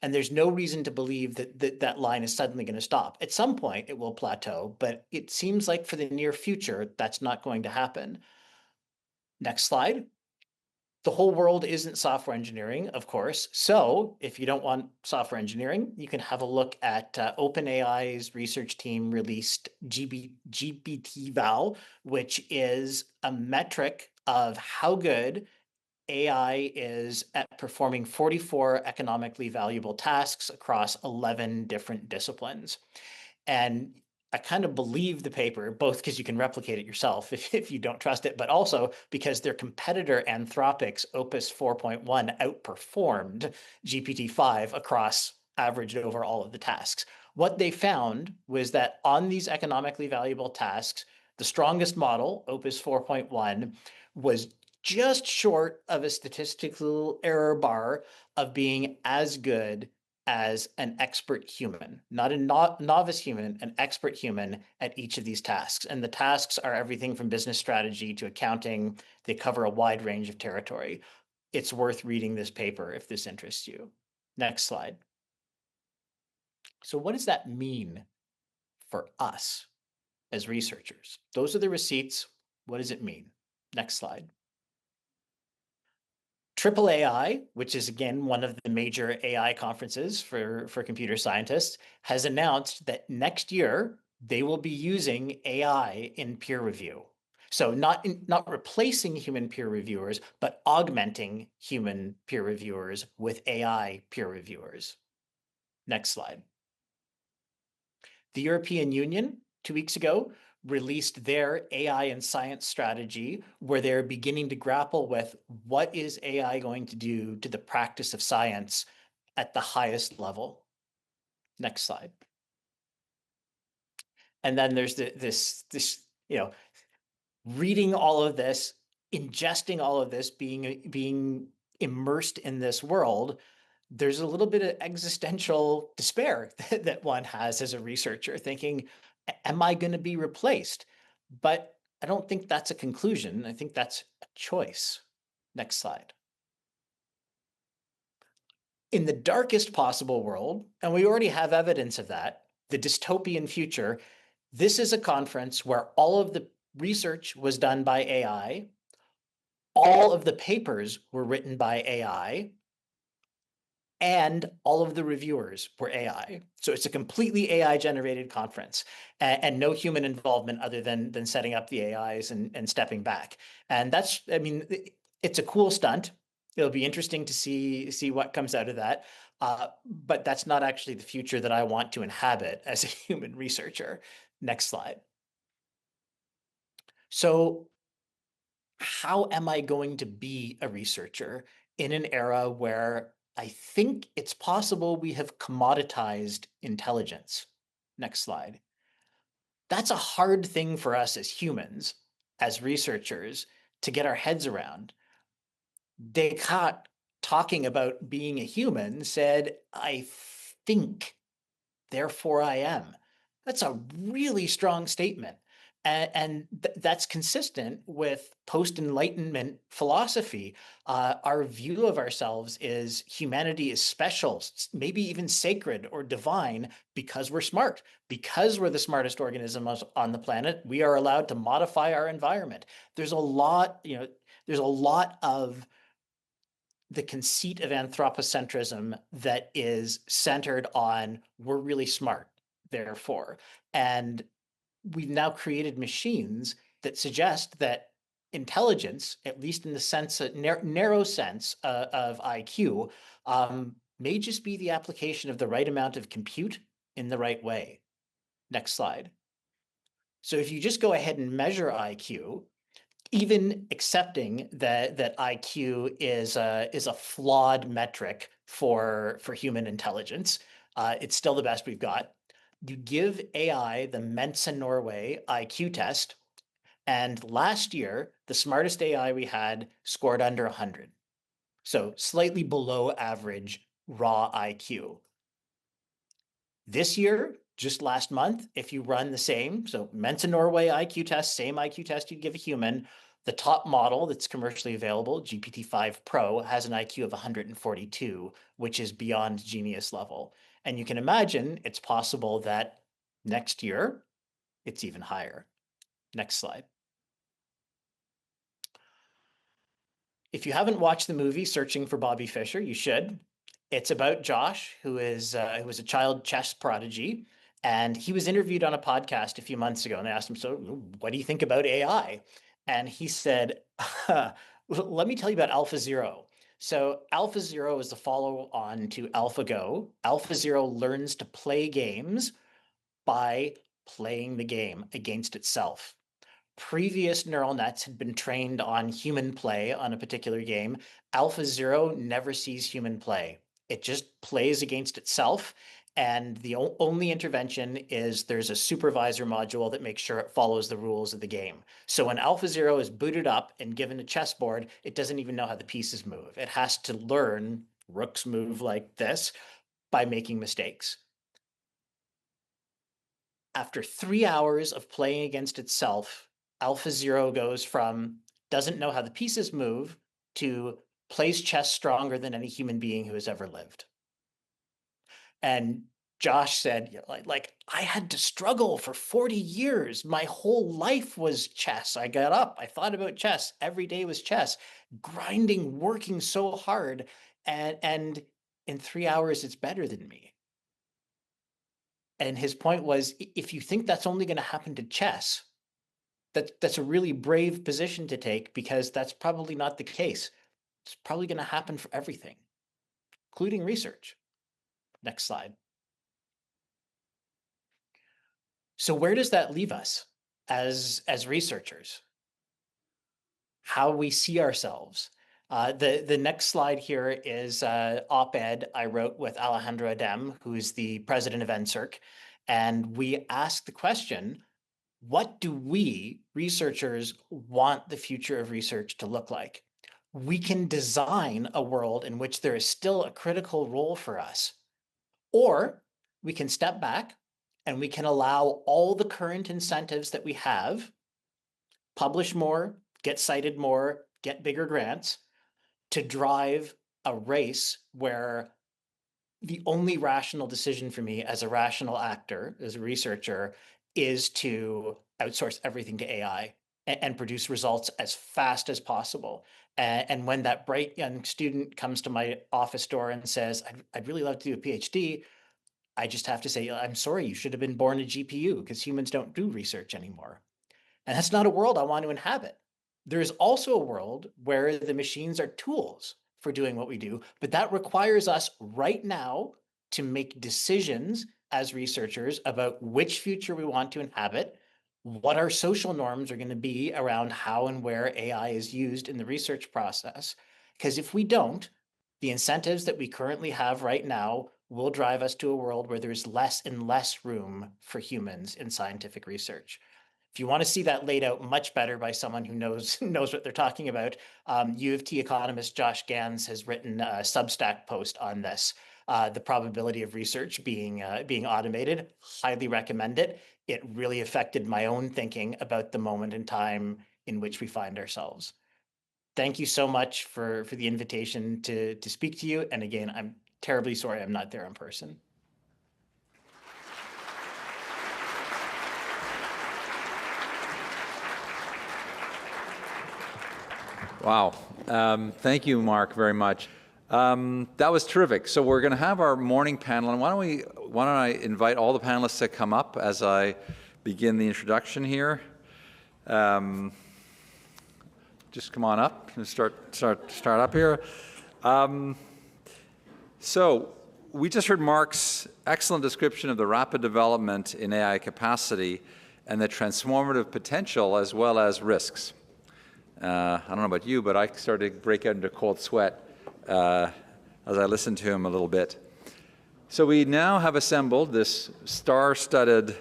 And there's no reason to believe that that line is suddenly going to stop. At some point, it will plateau, but it seems like for the near future, that's not going to happen. Next slide. The whole world isn't software engineering, of course. So if you don't want software engineering, you can have a look at OpenAI's research team released GPT-Val, which is a metric of how good AI is at performing 44 economically valuable tasks across 11 different disciplines. And I kind of believe the paper, both because you can replicate it yourself if you don't trust it, but also because their competitor Anthropic's Opus 4.1 outperformed GPT-5 across averaged over all of the tasks. What they found was that on these economically valuable tasks, the strongest model, Opus 4.1, was just short of a statistical error bar of being as good as an expert human, not a novice human, an expert human at each of these tasks. And the tasks are everything from business strategy to accounting. They cover a wide range of territory. It's worth reading this paper if this interests you. Next slide. So what does that mean for us as researchers? Those are the receipts. What does it mean? Next slide. AAAI, which is again one of the major AI conferences for computer scientists, has announced that next year they will be using AI in peer review. So not replacing human peer reviewers, but augmenting human peer reviewers with AI peer reviewers. Next slide. The European Union, 2 weeks ago, released their AI and science strategy, where they're beginning to grapple with what is AI going to do to the practice of science at the highest level. Next slide. And then there's this reading all of this, ingesting all of this, being immersed in this world. There's a little bit of existential despair that one has as a researcher, thinking, am I going to be replaced? But I don't think that's a conclusion. I think that's a choice. Next slide. In the darkest possible world, and we already have evidence of that, the dystopian future, this is a conference where all of the research was done by AI, all of the papers were written by AI, and all of the reviewers were AI. So it's a completely AI-generated conference, and no human involvement other than setting up the AIs and stepping back. And that's, I mean, it's a cool stunt. It'll be interesting to see what comes out of that. But that's not actually the future that I want to inhabit as a human researcher. Next slide. So how am I going to be a researcher in an era where I think it's possible we have commoditized intelligence? Next slide. That's a hard thing for us as humans, as researchers, to get our heads around. Descartes, talking about being a human, said, I think, therefore I am. That's a really strong statement. And that's consistent with post-Enlightenment philosophy. Our view of ourselves is humanity is special, maybe even sacred or divine, because we're smart. Because we're the smartest organism on the planet, we are allowed to modify our environment. There's a lot, there's a lot of the conceit of anthropocentrism that is centered on we're really smart, therefore. And we've now created machines that suggest that intelligence, at least in the sense, narrow sense of IQ, may just be the application of the right amount of compute in the right way. Next slide. So if you just go ahead and measure IQ, even accepting that IQ is a flawed metric for human intelligence, it's still the best we've got. You give AI the Mensa Norway IQ test, and last year, the smartest AI we had scored under 100. So slightly below average raw IQ. This year, just last month, if you run the same, so Mensa Norway IQ test, same IQ test you'd give a human, the top model that's commercially available, GPT-5 Pro, has an IQ of 142, which is beyond genius level. And you can imagine it's possible that next year, it's even higher. Next slide. If you haven't watched the movie Searching for Bobby Fischer, you should. It's about Josh, who was a child chess prodigy, and he was interviewed on a podcast a few months ago, and they asked him, so what do you think about AI? And he said, let me tell you about AlphaZero. So AlphaZero is the follow-on to AlphaGo. AlphaZero learns to play games by playing the game against itself. Previous neural nets had been trained on human play on a particular game. AlphaZero never sees human play. It just plays against itself. And the only intervention is there's a supervisor module that makes sure it follows the rules of the game. So when AlphaZero is booted up and given a chessboard, it doesn't even know how the pieces move. It has to learn rooks move like this by making mistakes. After 3 hours of playing against itself, AlphaZero goes from doesn't know how the pieces move to plays chess stronger than any human being who has ever lived. And Josh said, like I had to struggle for 40 years. My whole life was chess. I got up, I thought about chess. Every day was chess, grinding, working so hard. And in 3 hours, it's better than me. And his point was, if you think that's only going to happen to chess, that's a really brave position to take, because that's probably not the case. It's probably going to happen for everything, including research. Next slide. So where does that leave us as researchers? How we see ourselves? The next slide here is an op-ed I wrote with Alejandro Adem, who is the president of NSERC, and we asked the question, what do we, researchers, want the future of research to look like? We can design a world in which there is still a critical role for us. Or we can step back and we can allow all the current incentives that we have, publish more, get cited more, get bigger grants, to drive a race where the only rational decision for me as a rational actor, as a researcher, is to outsource everything to AI and produce results as fast as possible. And when that bright young student comes to my office door and says, I'd really love to do a PhD, I just have to say, I'm sorry, you should have been born a GPU, because humans don't do research anymore. And that's not a world I want to inhabit. There is also a world where the machines are tools for doing what we do, but that requires us right now to make decisions as researchers about which future we want to inhabit, what our social norms are going to be around how and where AI is used in the research process. Because if we don't, the incentives that we currently have right now will drive us to a world where there's less and less room for humans in scientific research. If you want to see that laid out much better by someone who knows what they're talking about, U of T economist Josh Gans has written a Substack post on this. The probability of research being automated. Highly recommend it. It really affected my own thinking about the moment in time in which we find ourselves. Thank you so much for the invitation to speak to you. And again, I'm terribly sorry I'm not there in person. Wow. Thank you, Mark, very much. That was terrific. So we're going to have our morning panel, and why don't I invite all the panelists to come up as I begin the introduction here. Just come on up and start up here. So we just heard Mark's excellent description of the rapid development in AI capacity and the transformative potential as well as risks. I don't know about you, but I started to break out into cold sweat as I listened to him a little bit. So we now have assembled this star-studded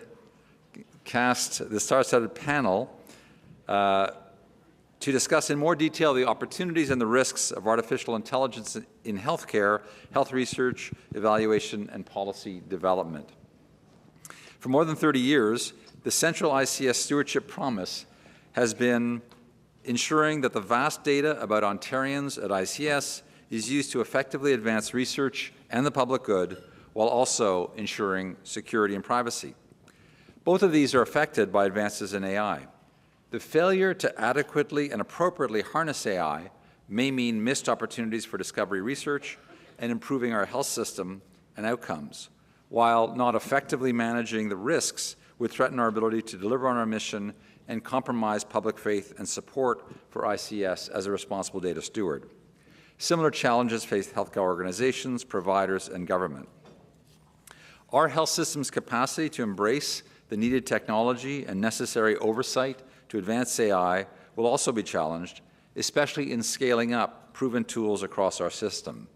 panel to discuss in more detail the opportunities and the risks of artificial intelligence in healthcare, health research, evaluation, and policy development. For more than 30 years, the central ICES stewardship promise has been ensuring that the vast data about Ontarians at ICES is used to effectively advance research and the public good, while also ensuring security and privacy. Both of these are affected by advances in AI. The failure to adequately and appropriately harness AI may mean missed opportunities for discovery research and improving our health system and outcomes, while not effectively managing the risks would threaten our ability to deliver on our mission and compromise public faith and support for ICES as a responsible data steward. Similar challenges face healthcare organizations, providers, and government. Our health system's capacity to embrace the needed technology and necessary oversight to advance AI will also be challenged, especially in scaling up proven tools across our system.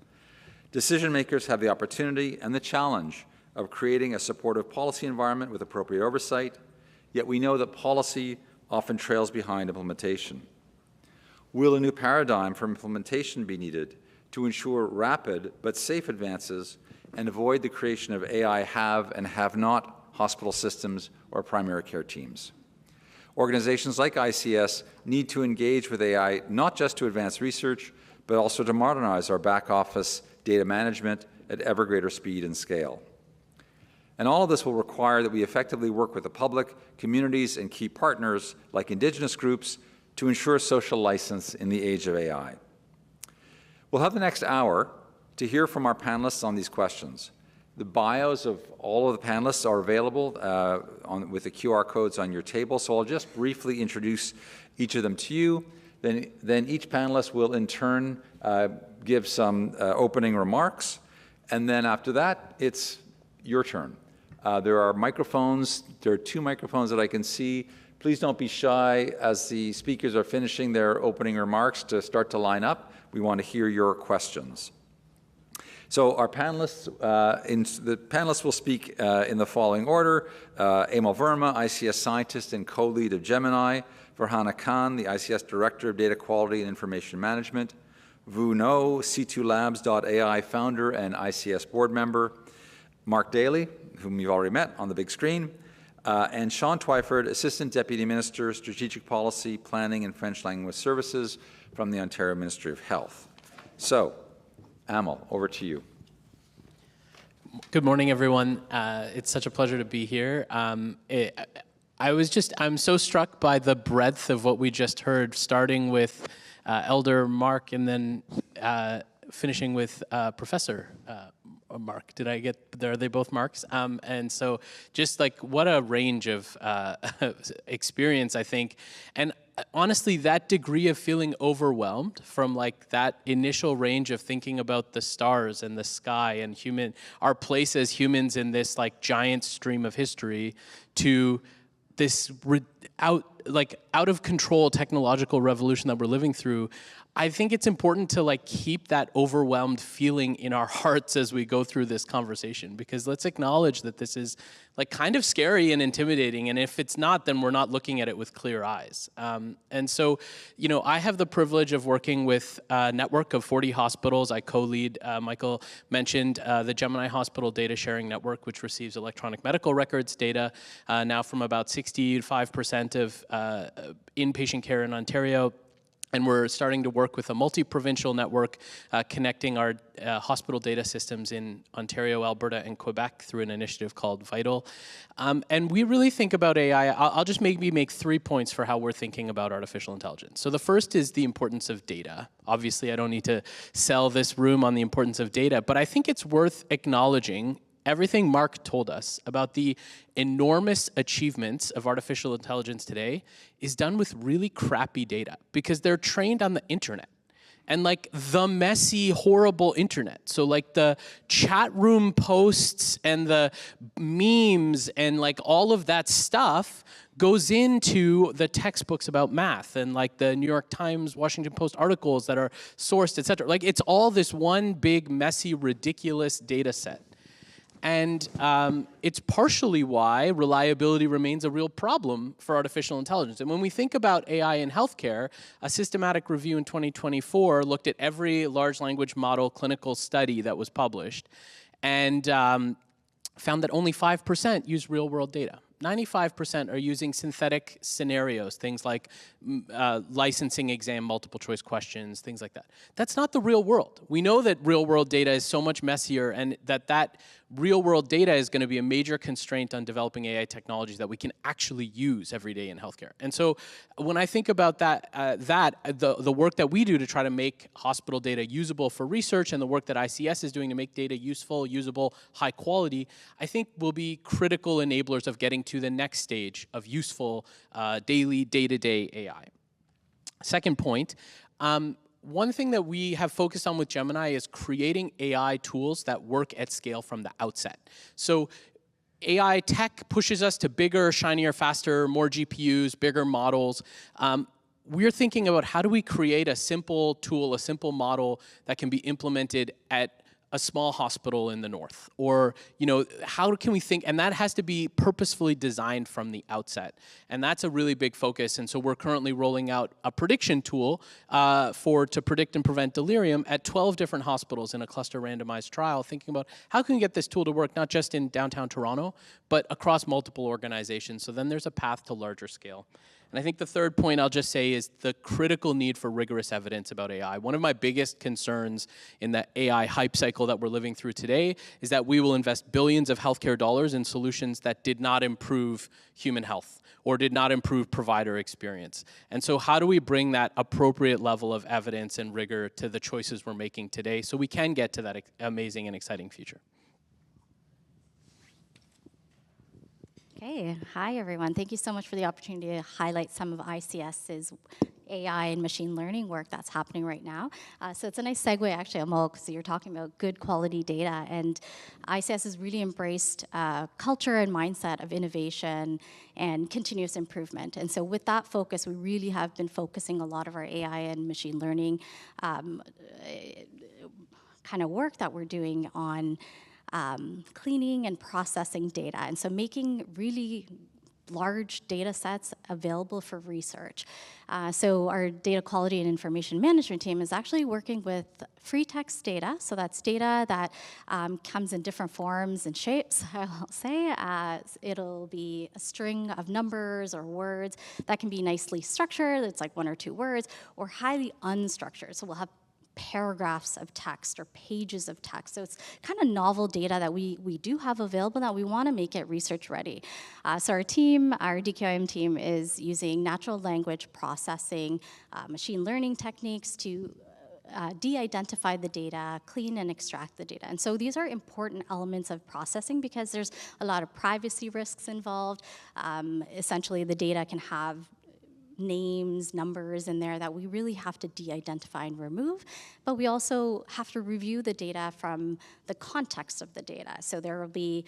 Decision makers have the opportunity and the challenge of creating a supportive policy environment with appropriate oversight, yet we know that policy often trails behind implementation. Will a new paradigm for implementation be needed to ensure rapid but safe advances and avoid the creation of AI have and have not hospital systems or primary care teams? Organizations like ICES need to engage with AI not just to advance research, but also to modernize our back office data management at ever greater speed and scale. And all of this will require that we effectively work with the public, communities, and key partners like Indigenous groups to ensure social license in the age of AI. We'll have the next hour to hear from our panelists on these questions. The bios of all of the panelists are available with the QR codes on your table, so I'll just briefly introduce each of them to you. Then each panelist will in turn give some opening remarks, and then after that, it's your turn. There are microphones. There are 2 microphones that I can see. Please don't be shy as the speakers are finishing their opening remarks to start to line up. We want to hear your questions. So our panelists, the panelists will speak in the following order. Amal Verma, ICS scientist and co-lead of Gemini. Farhana Khan, the ICS Director of Data Quality and Information Management. Vu No, C2Labs.ai founder and ICS board member. Mark Daly, whom you've already met on the big screen. And Sean Twyford, Assistant Deputy Minister, Strategic Policy, Planning and French Language Services from the Ontario Ministry of Health. So, Amal, over to you. Good morning, everyone. It's such a pleasure to be here. I'm so struck by the breadth of what we just heard, starting with Elder Mark and then finishing with Professor Mark. Are they both Marks? And so just like what a range of experience, I think. And honestly, that degree of feeling overwhelmed from like that initial range of thinking about the stars and the sky and our place as humans in this like giant stream of history to this out of control technological revolution that we're living through. I think it's important to like keep that overwhelmed feeling in our hearts as we go through this conversation, because let's acknowledge that this is like kind of scary and intimidating, and if it's not, then we're not looking at it with clear eyes. And so, I have the privilege of working with a network of 40 hospitals. I co-lead, Michael mentioned, the Gemini Hospital Data Sharing Network, which receives electronic medical records data now from about 65% of inpatient care in Ontario. And we're starting to work with a multi-provincial network connecting our hospital data systems in Ontario, Alberta, and Quebec through an initiative called Vital. And we really think about AI. I'll just maybe make 3 points for how we're thinking about artificial intelligence. So the first is the importance of data. Obviously, I don't need to sell this room on the importance of data, but I think it's worth acknowledging everything Mark told us about the enormous achievements of artificial intelligence today is done with really crappy data because they're trained on the internet. and like the messy, horrible internet. So like the chat room posts and the memes and like all of that stuff goes into the textbooks about math and like the New York Times, Washington Post articles that are sourced, et cetera. Like it's all this one big, messy, ridiculous data set. And it's partially why reliability remains a real problem for artificial intelligence. And when we think about AI in healthcare, a systematic review in 2024 looked at every large language model clinical study that was published and found that only 5% use real world data. 95% are using synthetic scenarios, things like licensing exam, multiple choice questions, things like that. That's not the real world. We know that real world data is so much messier and that real world data is going to be a major constraint on developing AI technologies that we can actually use every day in healthcare. And so when I think about the work that we do to try to make hospital data usable for research and the work that ICES is doing to make data useful, usable, high quality, I think will be critical enablers of getting to the next stage of useful daily, day-to-day AI. Second point, one thing that we have focused on with Gemini is creating AI tools that work at scale from the outset. So AI tech pushes us to bigger, shinier, faster, more GPUs, bigger models. We're thinking about how do we create a simple tool, a simple model that can be implemented at a small hospital in the north, or how can we think, and that has to be purposefully designed from the outset, and that's a really big focus. And so we're currently rolling out a prediction tool to predict and prevent delirium at 12 different hospitals in a cluster randomized trial, thinking about how can we get this tool to work not just in downtown Toronto, but across multiple organizations. So then there's a path to larger scale. And I think the third point I'll just say is the critical need for rigorous evidence about AI. One of my biggest concerns in the AI hype cycle that we're living through today is that we will invest billions of healthcare dollars in solutions that did not improve human health or did not improve provider experience. And so how do we bring that appropriate level of evidence and rigor to the choices we're making today so we can get to that amazing and exciting future? Okay, hi everyone. Thank you so much for the opportunity to highlight some of ICES's AI and machine learning work that's happening right now. So it's a nice segue actually, Amol, because you're talking about good quality data, and ICES has really embraced culture and mindset of innovation and continuous improvement. And so with that focus, we really have been focusing a lot of our AI and machine learning kind of work that we're doing on cleaning and processing data, and so making really large data sets available for research. So our data quality and information management team is actually working with free text data. So that's data that comes in different forms and shapes, I'll say. It'll be a string of numbers or words that can be nicely structured. It's like one or two words, or highly unstructured. So we'll have paragraphs of text or pages of text. So it's kind of novel data that we do have available that we want to make it research ready. So our DQIM team is using natural language processing, machine learning techniques to de-identify the data, clean and extract the data. And so these are important elements of processing because there's a lot of privacy risks involved. Essentially, the data can have names, numbers in there that we really have to de-identify and remove, but we also have to review the data from the context of the data. So there will be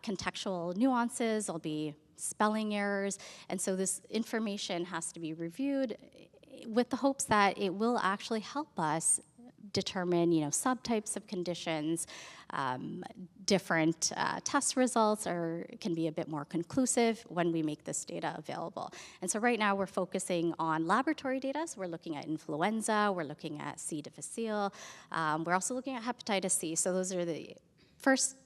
contextual nuances, there'll be spelling errors, and so this information has to be reviewed with the hopes that it will actually help us determine, subtypes of conditions, different test results can be a bit more conclusive when we make this data available. And so right now we're focusing on laboratory data. So we're looking at influenza, we're looking at C. difficile, we're also looking at hepatitis C. So those are the first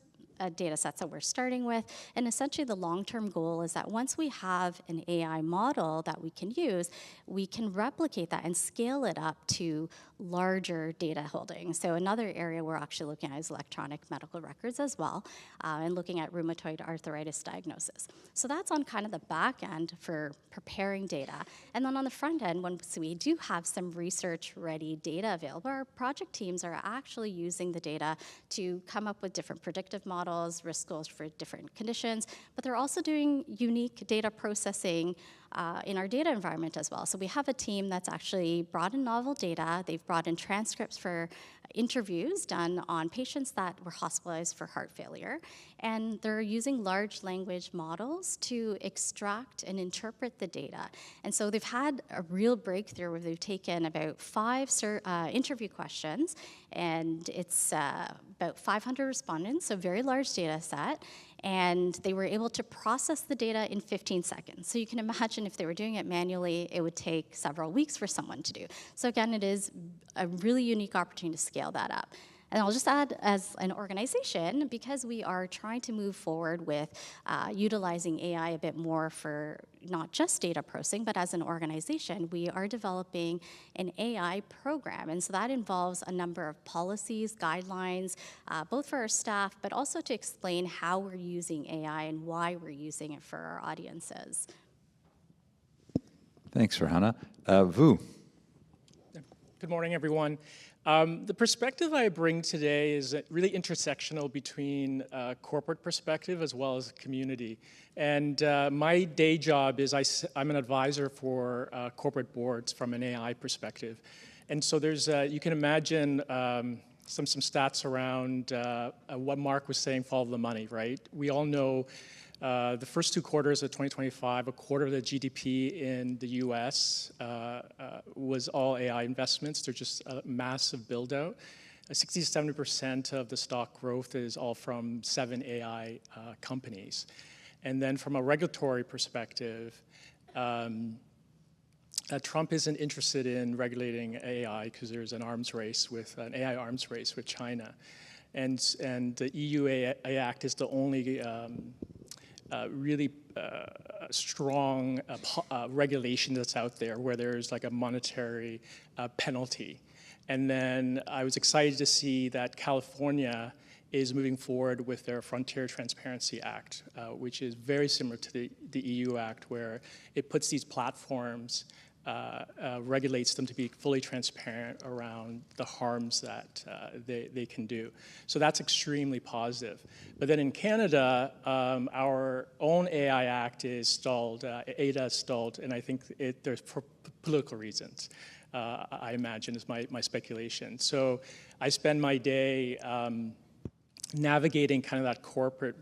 data sets that we're starting with. And essentially the long-term goal is that once we have an AI model that we can use, we can replicate that and scale it up to larger data holdings. So another area we're actually looking at is electronic medical records as well, and looking at rheumatoid arthritis diagnosis. So that's on kind of the back end for preparing data. And then on the front end, once we do have some research-ready data available, our project teams are actually using the data to come up with different predictive models, risk scores for different conditions, but they're also doing unique data processing in our data environment as well. So we have a team that's actually brought in novel data. They've brought in transcripts for interviews done on patients that were hospitalized for heart failure. And they're using large language models to extract and interpret the data. And so they've had a real breakthrough where they've taken about 5 interview questions, and it's about 500 respondents, so very large data set. And they were able to process the data in 15 seconds. So you can imagine if they were doing it manually, it would take several weeks for someone to do. So again, it is a really unique opportunity to scale that up. And I'll just add, as an organization, because we are trying to move forward with utilizing AI a bit more for not just data processing, but as an organization, we are developing an AI program. And so that involves a number of policies, guidelines, both for our staff, but also to explain how we're using AI and why we're using it for our audiences. Thanks, Rahana. Vu. Good morning, everyone. The perspective I bring today is really intersectional between corporate perspective as well as community. And my day job is I'm an advisor for corporate boards from an AI perspective. And so there's, you can imagine some stats around what Mark was saying, follow the money, right? We all know the first 2 quarters of 2025, a quarter of the GDP in the US was all AI investments. They're just a massive build out. 60 to 70% of the stock growth is all from 7 AI companies. And then from a regulatory perspective, Trump isn't interested in regulating AI because there's an arms race with an AI arms race with China. And the EU AI Act is the only really strong regulation that's out there where there's like a monetary penalty. And then I was excited to see that California is moving forward with their Frontier Transparency Act, which is very similar to the EU Act, where it puts these platforms, regulates them to be fully transparent around the harms that they can do. So that's extremely positive. But then in Canada, our own AI Act is stalled, ADA is stalled, and I think there's for political reasons. I imagine is my speculation. So I spend my day navigating kind of that corporate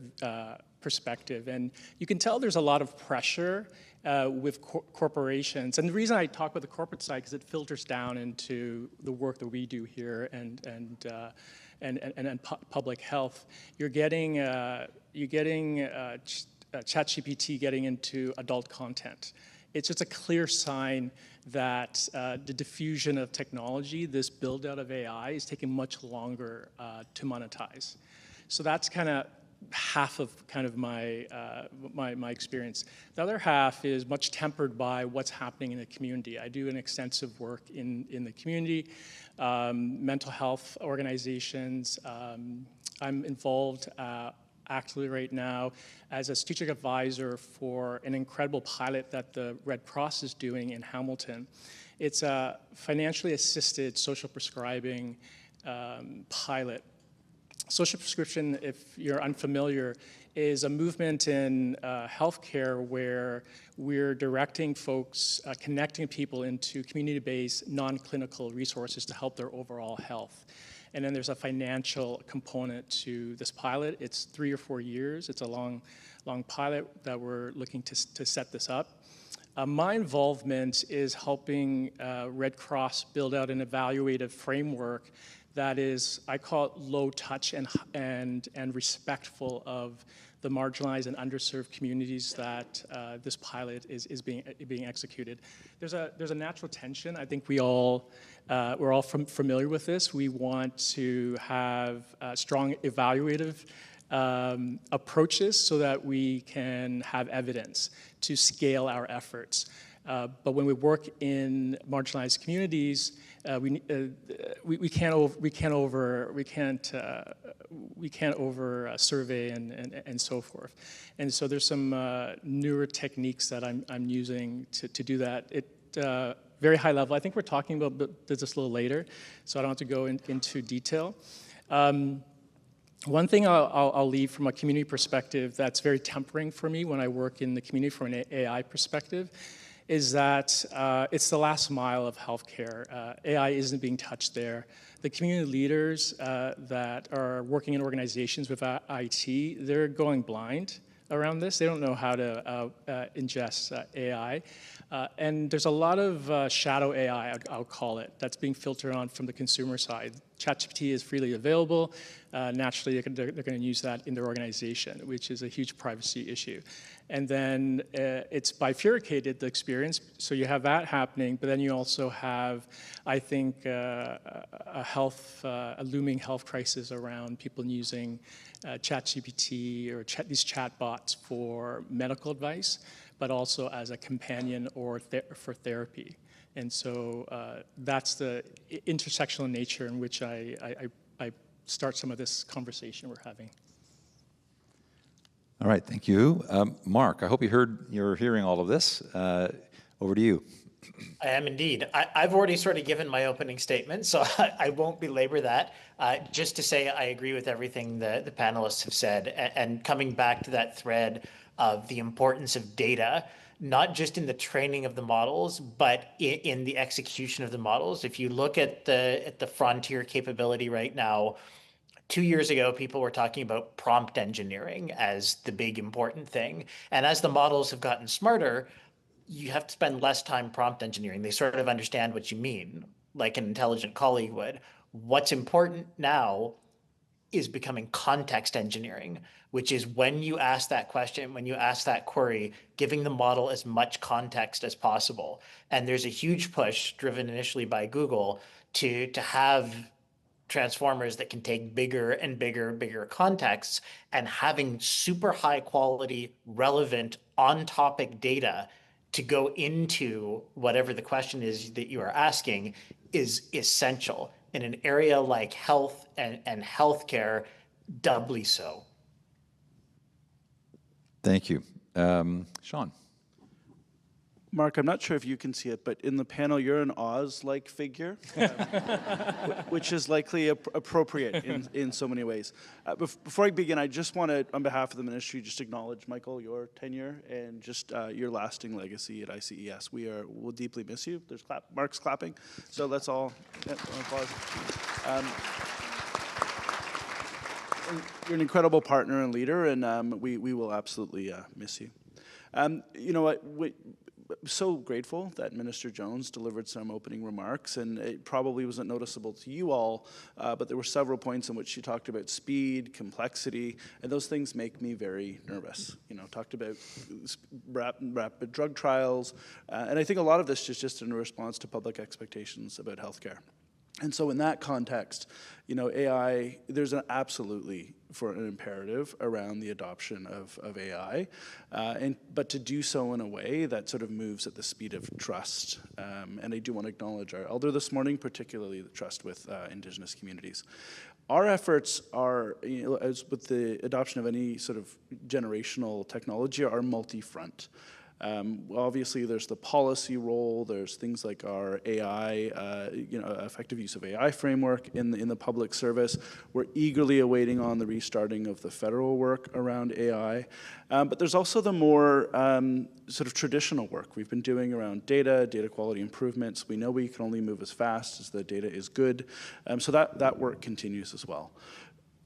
perspective, and you can tell there's a lot of pressure with corporations. And the reason I talk about the corporate side is it filters down into the work that we do here and public health. You're getting ChatGPT getting into adult content. It's just a clear sign that the diffusion of technology, this build out of AI, is taking much longer to monetize. So that's kind of half of kind of my experience. The other half is much tempered by what's happening in the community. I do an extensive work in the community, mental health organizations. I'm involved actively right now as a strategic advisor for an incredible pilot that the Red Cross is doing in Hamilton. It's a financially assisted social prescribing pilot. Social prescription, if you're unfamiliar, is a movement in healthcare where we're directing folks, connecting people into community-based, non-clinical resources to help their overall health. And then there's a financial component to this pilot. It's 3 or 4 years. It's a long pilot that we're looking to set this up. My involvement is helping Red Cross build out an evaluative framework that is, I call it low touch and respectful of the marginalized and underserved communities that this pilot is being executed. There's a natural tension. I think we're all familiar with this. We want to have strong evaluative approaches so that we can have evidence to scale our efforts. But when we work in marginalized communities, we can't over survey and so forth. And so there's some newer techniques that I'm using to do that. Very high level. I think we're talking about this a little later, so I don't have to go into detail. One thing I'll leave from a community perspective that's very tempering for me when I work in the community from an AI perspective is that it's the last mile of healthcare. AI isn't being touched there. The community leaders that are working in organizations with IT, they're going blind around this. They don't know how to ingest AI. And there's a lot of shadow AI, I'll call it, that's being filtered on from the consumer side. ChatGPT is freely available. Naturally, they're going to use that in their organization, which is a huge privacy issue. And then it's bifurcated, the experience. So you have that happening, but then you also have, I think, a looming health crisis around people using ChatGPT or these chatbots for medical advice, but also as a companion or for therapy. And so that's the intersectional nature in which I start some of this conversation we're having. All right, thank you. Mark, I hope you're hearing all of this. Over to you. I am indeed. I've already sort of given my opening statement, so I won't belabor that. Just to say I agree with everything the panelists have said. And coming back to that thread of the importance of data, not just in the training of the models, but in the execution of the models. If you look at the frontier capability right now, 2 years ago, people were talking about prompt engineering as the big important thing. And as the models have gotten smarter, you have to spend less time prompt engineering. They sort of understand what you mean, like an intelligent colleague would. What's important now is becoming context engineering, which is when you ask that question, when you ask that query, giving the model as much context as possible. And there's a huge push driven initially by Google to have transformers that can take bigger and bigger contexts, and having super high quality, relevant, on-topic data to go into whatever the question is that you are asking is essential. In an area like health and healthcare, doubly so. Thank you. Sean. Mark, I'm not sure if you can see it, but in the panel, you're an Oz-like figure, which is likely appropriate in so many ways. Before I begin, I just want to, on behalf of the ministry, just acknowledge, Michael, your tenure and just your lasting legacy at ICES. We'll deeply miss you. There's Mark's clapping, so let's all applause. You're an incredible partner and leader, and we will absolutely miss you. You know what? So grateful that Minister Jones delivered some opening remarks, and it probably wasn't noticeable to you all, but there were several points in which she talked about speed, complexity, and those things make me very nervous. You know, talked about rapid drug trials, and I think a lot of this is just in response to public expectations about healthcare. And so in that context, you know, AI, there's an absolutely for an imperative around the adoption of AI, but to do so in a way that sort of moves at the speed of trust. And I do want to acknowledge our elder this morning, particularly the trust with Indigenous communities. Our efforts are, you know, as with the adoption of any sort of generational technology, are multi-front. Obviously, there's the policy role. There's things like our AI, effective use of AI framework in the public service. We're eagerly awaiting on the restarting of the federal work around AI. But there's also the more sort of traditional work we've been doing around data quality improvements. We know we can only move as fast as the data is good. So that work continues as well.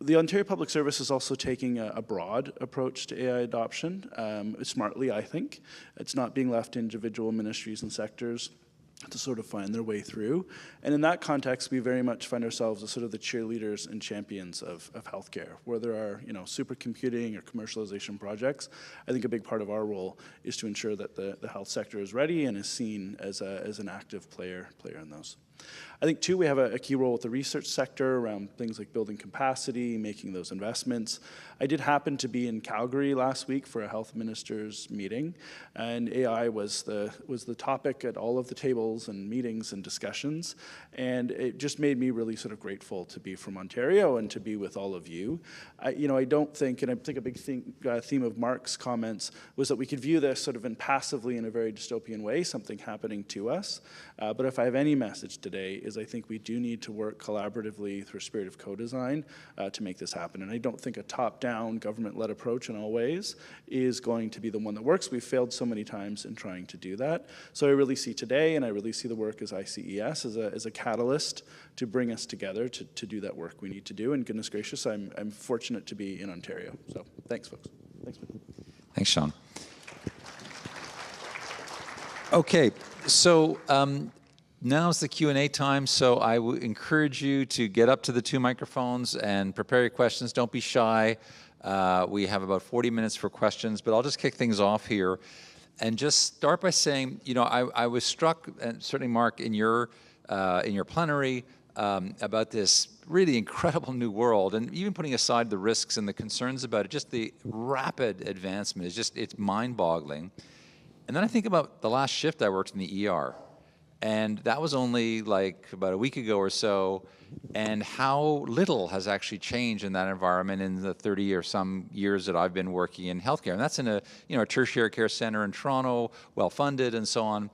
The Ontario Public Service is also taking a broad approach to AI adoption, smartly, I think. It's not being left to individual ministries and sectors to sort of find their way through. And in that context, we very much find ourselves as sort of the cheerleaders and champions of healthcare, where there are, you know, supercomputing or commercialization projects. I think a big part of our role is to ensure that the health sector is ready and is seen as an active player in those. I think, too, we have a key role with the research sector around things like building capacity, making those investments. I did happen to be in Calgary last week for a health ministers meeting, and AI was the topic at all of the tables and meetings and discussions, and it just made me really sort of grateful to be from Ontario and to be with all of you. I don't think, and I think a big theme of Mark's comments was that we could view this sort of passively in a very dystopian way, something happening to us. But if I have any message today, today is I think we do need to work collaboratively through a spirit of co-design to make this happen. And I don't think a top-down, government-led approach in all ways is going to be the one that works. We've failed so many times in trying to do that. So I really see today, and I really see the work as ICES as a catalyst to bring us together to do that work we need to do. And goodness gracious, I'm fortunate to be in Ontario. So thanks, folks. Thanks, man. Thanks, Sean. Okay, so now's the Q&A time, so I would encourage you to get up to the 2 microphones and prepare your questions. Don't be shy. We have about 40 minutes for questions, but I'll just kick things off here and just start by saying, you know, I was struck, and certainly Mark, in your plenary about this really incredible new world, and even putting aside the risks and the concerns about it, just the rapid advancement is just, it's mind-boggling. And then I think about the last shift I worked in the ER, and that was only like about a week ago or so, and how little has actually changed in that environment in the 30 or some years that I've been working in healthcare. And that's in a, you know, a tertiary care center in Toronto, well-funded and so on.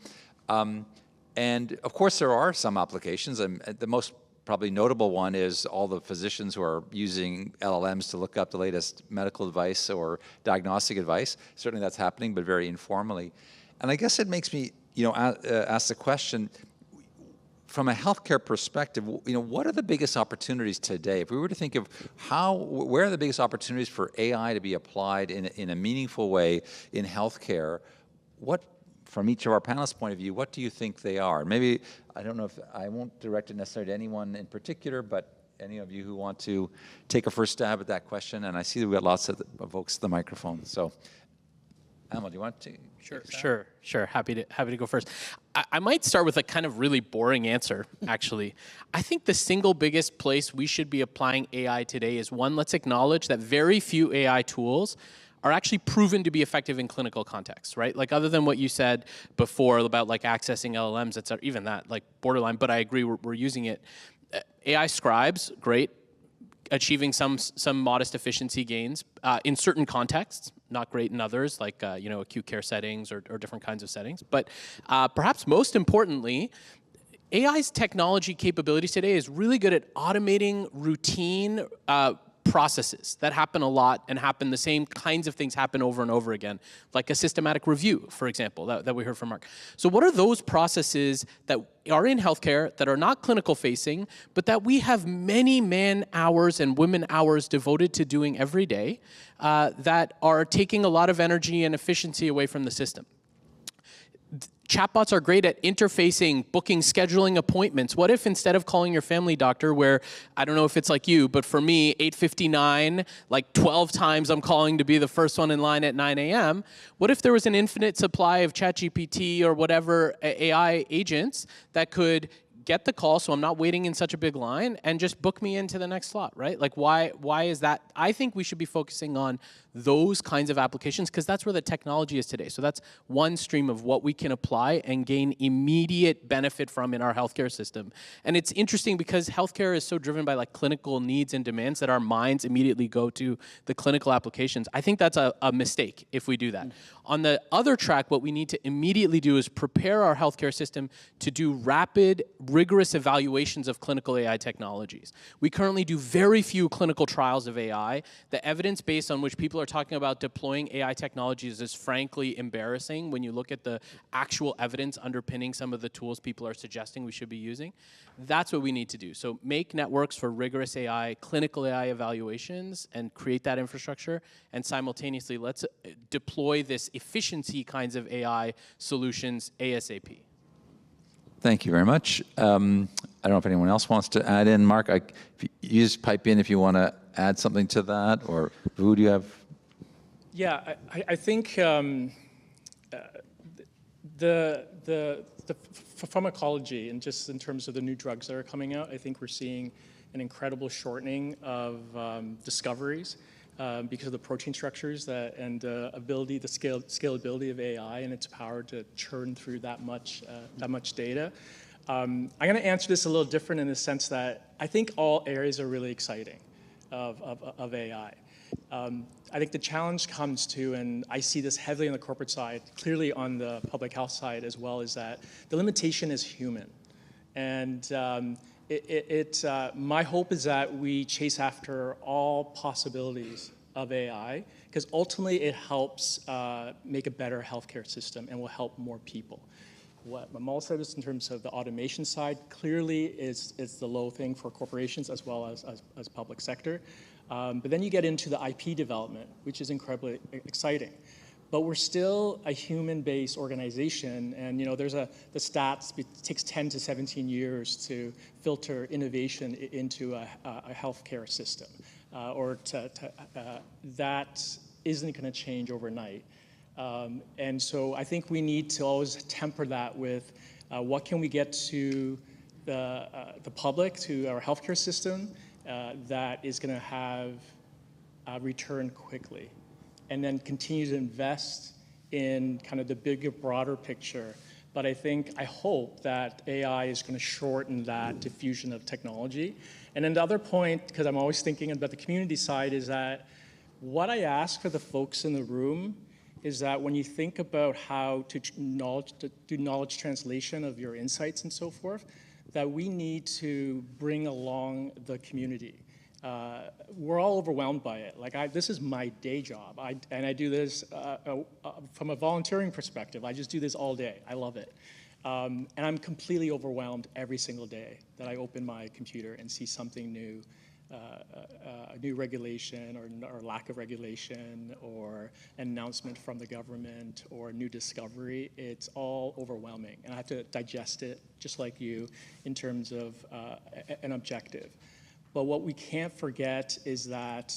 And of course there are some applications, and the most probably notable one is all the physicians who are using LLMs to look up the latest medical advice or diagnostic advice. Certainly that's happening, but very informally. And I guess it makes me, you know, ask the question, from a healthcare perspective, you know, what are the biggest opportunities today? If we were to think of where are the biggest opportunities for AI to be applied in a meaningful way in healthcare, what, from each of our panelists' point of view, what do you think they are? Maybe, I don't know if, I won't direct it necessarily to anyone in particular, but any of you who want to take a first stab at that question, and I see that we've got lots of folks at the microphone. So, Amal, do you want to? Sure. Happy to go first. I might start with a kind of really boring answer, actually. I think the single biggest place we should be applying AI today is, one, let's acknowledge that very few AI tools are actually proven to be effective in clinical contexts, right? Like, other than what you said before about like accessing LLMs, etc., even that, like, borderline, but I agree, we're using it. AI scribes, great, achieving some modest efficiency gains in certain contexts, not great in others, like you know, acute care settings or different kinds of settings. But perhaps most importantly, AI's technology capabilities today is really good at automating routine processes that happen a lot and happen, the same kinds of things happen over and over again, like a systematic review, for example, that we heard from Mark. So what are those processes that are in healthcare that are not clinical facing, but that we have many man hours and women hours devoted to doing every day that are taking a lot of energy and efficiency away from the system? Chatbots are great at interfacing, booking, scheduling appointments. What if instead of calling your family doctor, where, I don't know if it's like you, but for me, 8:59, like 12 times I'm calling to be the first one in line at 9 a.m., what if there was an infinite supply of ChatGPT or whatever AI agents that could get the call so I'm not waiting in such a big line and just book me into the next slot, right? Like, why is that? I think we should be focusing on those kinds of applications because that's where the technology is today. So that's one stream of what we can apply and gain immediate benefit from in our healthcare system. And it's interesting because healthcare is so driven by like clinical needs and demands that our minds immediately go to the clinical applications. I think that's a mistake if we do that. On the other track, what we need to immediately do is prepare our healthcare system to do rapid, rigorous evaluations of clinical AI technologies. We currently do very few clinical trials of AI. The evidence based on which people are talking about deploying AI technologies is frankly embarrassing when you look at the actual evidence underpinning some of the tools people are suggesting we should be using. That's what we need to do. So make networks for rigorous AI, clinical AI evaluations, and create that infrastructure. And simultaneously, let's deploy this efficiency kinds of AI solutions ASAP. Thank you very much. I don't know if anyone else wants to add in. Mark, you just pipe in if you want to add something to that, or Vu, do you have? Yeah, I think the pharmacology, and just in terms of the new drugs that are coming out, I think we're seeing an incredible shortening of discoveries because of the protein structures and the scalability of AI and its power to churn through that much data. I'm going to answer this a little different in the sense that I think all areas are really exciting of AI. I think the challenge comes to, and I see this heavily on the corporate side, clearly on the public health side as well, is that the limitation is human. And my hope is that we chase after all possibilities of AI, because ultimately it helps make a better healthcare system and will help more people. What Mamal said is in terms of the automation side, clearly is the low thing for corporations as well as public sector. But then you get into the IP development, which is incredibly exciting. But we're still a human-based organization, and there's the stats. It takes 10 to 17 years to filter innovation into a healthcare system, that isn't going to change overnight. And so I think we need to always temper that with what can we get to the public, to our healthcare system, that is going to have a return quickly, and then continue to invest in kind of the bigger, broader picture. But I hope that AI is going to shorten that diffusion of technology. And then the other point, because I'm always thinking about the community side, is that what I ask for the folks in the room is that when you think about how to do knowledge translation of your insights and so forth, that we need to bring along the community. We're all overwhelmed by it. This is my day job, and I do this from a volunteering perspective. I just do this all day. I love it. And I'm completely overwhelmed every single day that I open my computer and see something new, a new regulation or lack of regulation, or an announcement from the government, or a new discovery. It's all overwhelming, and I have to digest it just like you in terms of an objective. But what we can't forget is that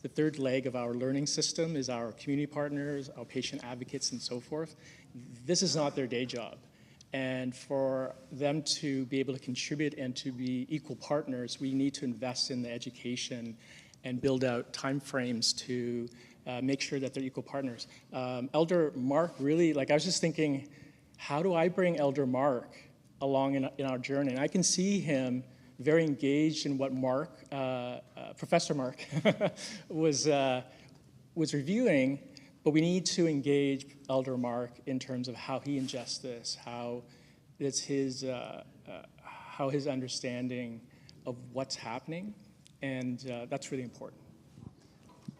the third leg of our learning system is our community partners, our patient advocates, and so forth. This is not their day job. And for them to be able to contribute and to be equal partners, we need to invest in the education and build out timeframes to make sure that they're equal partners. Elder Mark really, I was just thinking, how do I bring Elder Mark along in our journey? And I can see him very engaged in what Professor Mark was reviewing, but we need to engage Elder Mark in terms of how he ingests this, how his understanding of what's happening, and that's really important.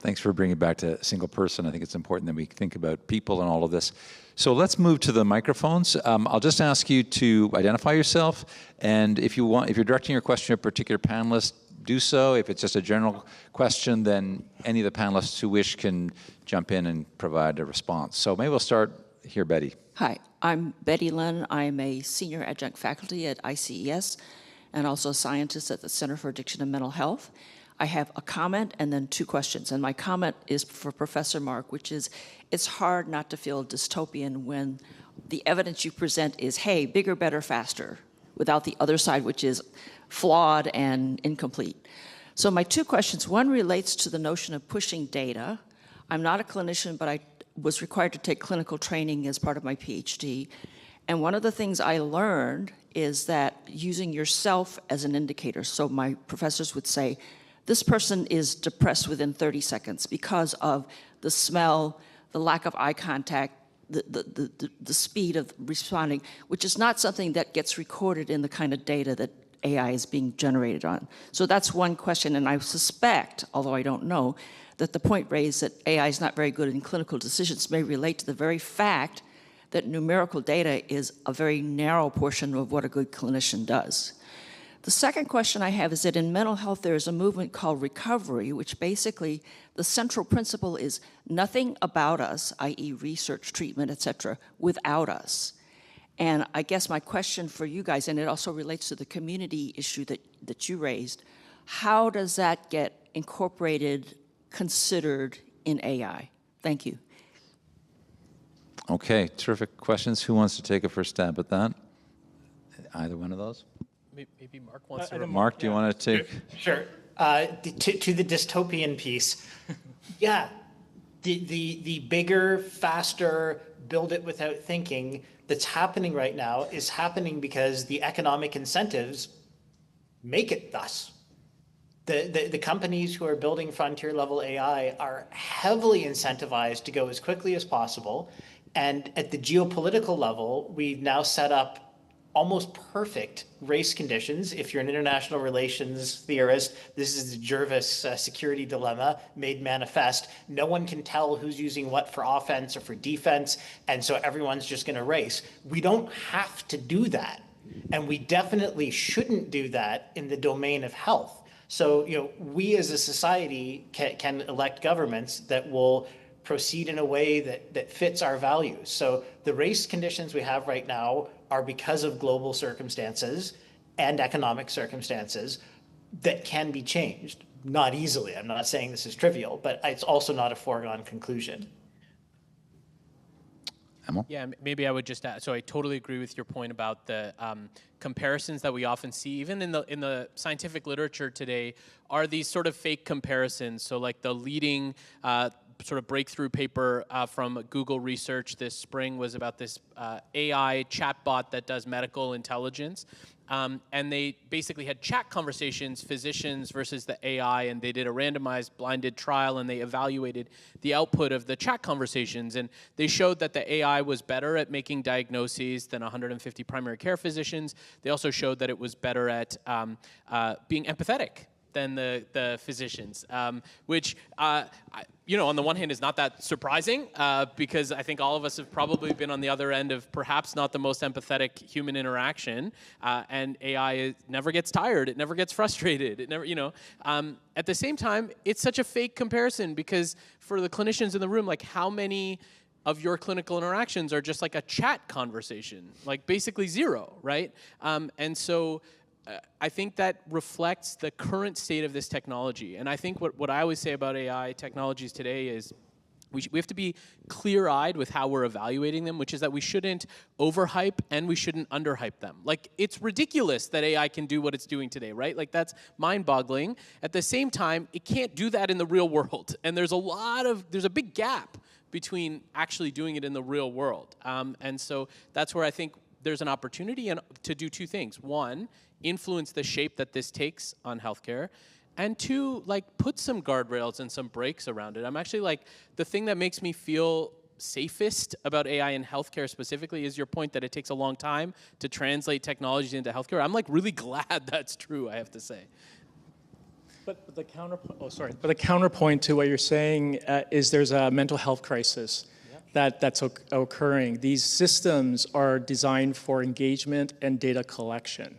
Thanks for bringing it back to a single person. I think it's important that we think about people and all of this. So let's move to the microphones. I'll just ask you to identify yourself, and if you're directing your question to a particular panelist, do so. If it's just a general question, then any of the panelists who wish can jump in and provide a response. So maybe we'll start here, Betty. Hi, I'm Betty Lin. I'm a senior adjunct faculty at ICES and also a scientist at the Center for Addiction and Mental Health. I have a comment and then two questions. And my comment is for Professor Mark, which is, it's hard not to feel dystopian when the evidence you present is, hey, bigger, better, faster, without the other side, which is flawed and incomplete. So my two questions, one relates to the notion of pushing data. I'm not a clinician, but I was required to take clinical training as part of my PhD. And one of the things I learned is that using yourself as an indicator. So my professors would say, this person is depressed within 30 seconds because of the smell, the lack of eye contact, the speed of responding, which is not something that gets recorded in the kind of data that AI is being generated on. So that's one question, and I suspect, although I don't know, that the point raised that AI is not very good in clinical decisions may relate to the very fact that numerical data is a very narrow portion of what a good clinician does. The second question I have is that in mental health there is a movement called recovery, which basically the central principle is nothing about us, i.e. research, treatment, et cetera, without us. And I guess my question for you guys, and it also relates to the community issue that you raised, how does that get incorporated, considered in AI? Thank you. Okay, terrific questions. Who wants to take a first stab at that? Either one of those? Maybe Mark wants to. Mark, do you want to take? Sure. To the dystopian piece, yeah, the bigger, faster, build it without thinking that's happening right now is happening because the economic incentives make it thus. The companies who are building frontier level AI are heavily incentivized to go as quickly as possible. And at the geopolitical level, we've now set up almost perfect race conditions. If you're an international relations theorist, this is the Jervis security dilemma made manifest. No one can tell who's using what for offense or for defense, and so everyone's just going to race. We don't have to do that, and we definitely shouldn't do that in the domain of health. So, we as a society can elect governments that will proceed in a way that fits our values. So the race conditions we have right now are because of global circumstances and economic circumstances that can be changed. Not easily. I'm not saying this is trivial, but it's also not a foregone conclusion. Yeah, maybe I would just add, so I totally agree with your point about the comparisons that we often see, even in the scientific literature today, are these sort of fake comparisons. So like the leading sort of breakthrough paper from Google research this spring was about this AI chatbot that does medical intelligence. And they basically had chat conversations, physicians versus the AI, and they did a randomized blinded trial, and they evaluated the output of the chat conversations. And they showed that the AI was better at making diagnoses than 150 primary care physicians. They also showed that it was better at being empathetic than the physicians, which, on the one hand is not that surprising because I think all of us have probably been on the other end of perhaps not the most empathetic human interaction, and AI never gets tired, it never gets frustrated, it never, at the same time, it's such a fake comparison because for the clinicians in the room, like how many of your clinical interactions are just like a chat conversation, like basically zero, right? And so I think that reflects the current state of this technology. And I think what I always say about AI technologies today is we have to be clear-eyed with how we're evaluating them, which is that we shouldn't overhype and we shouldn't underhype them. Like, it's ridiculous that AI can do what it's doing today, right? Like, that's mind-boggling. At the same time, it can't do that in the real world. And there's a big gap between actually doing it in the real world. And so that's where I think there's an opportunity to do two things. One, influence the shape that this takes on healthcare, and two, like put some guardrails and some brakes around it. I'm actually like, the thing that makes me feel safest about AI in healthcare specifically is your point that it takes a long time to translate technologies into healthcare. I'm like really glad that's true, I have to say. But the counterpoint to what you're saying is there's a mental health crisis that's occurring. These systems are designed for engagement and data collection.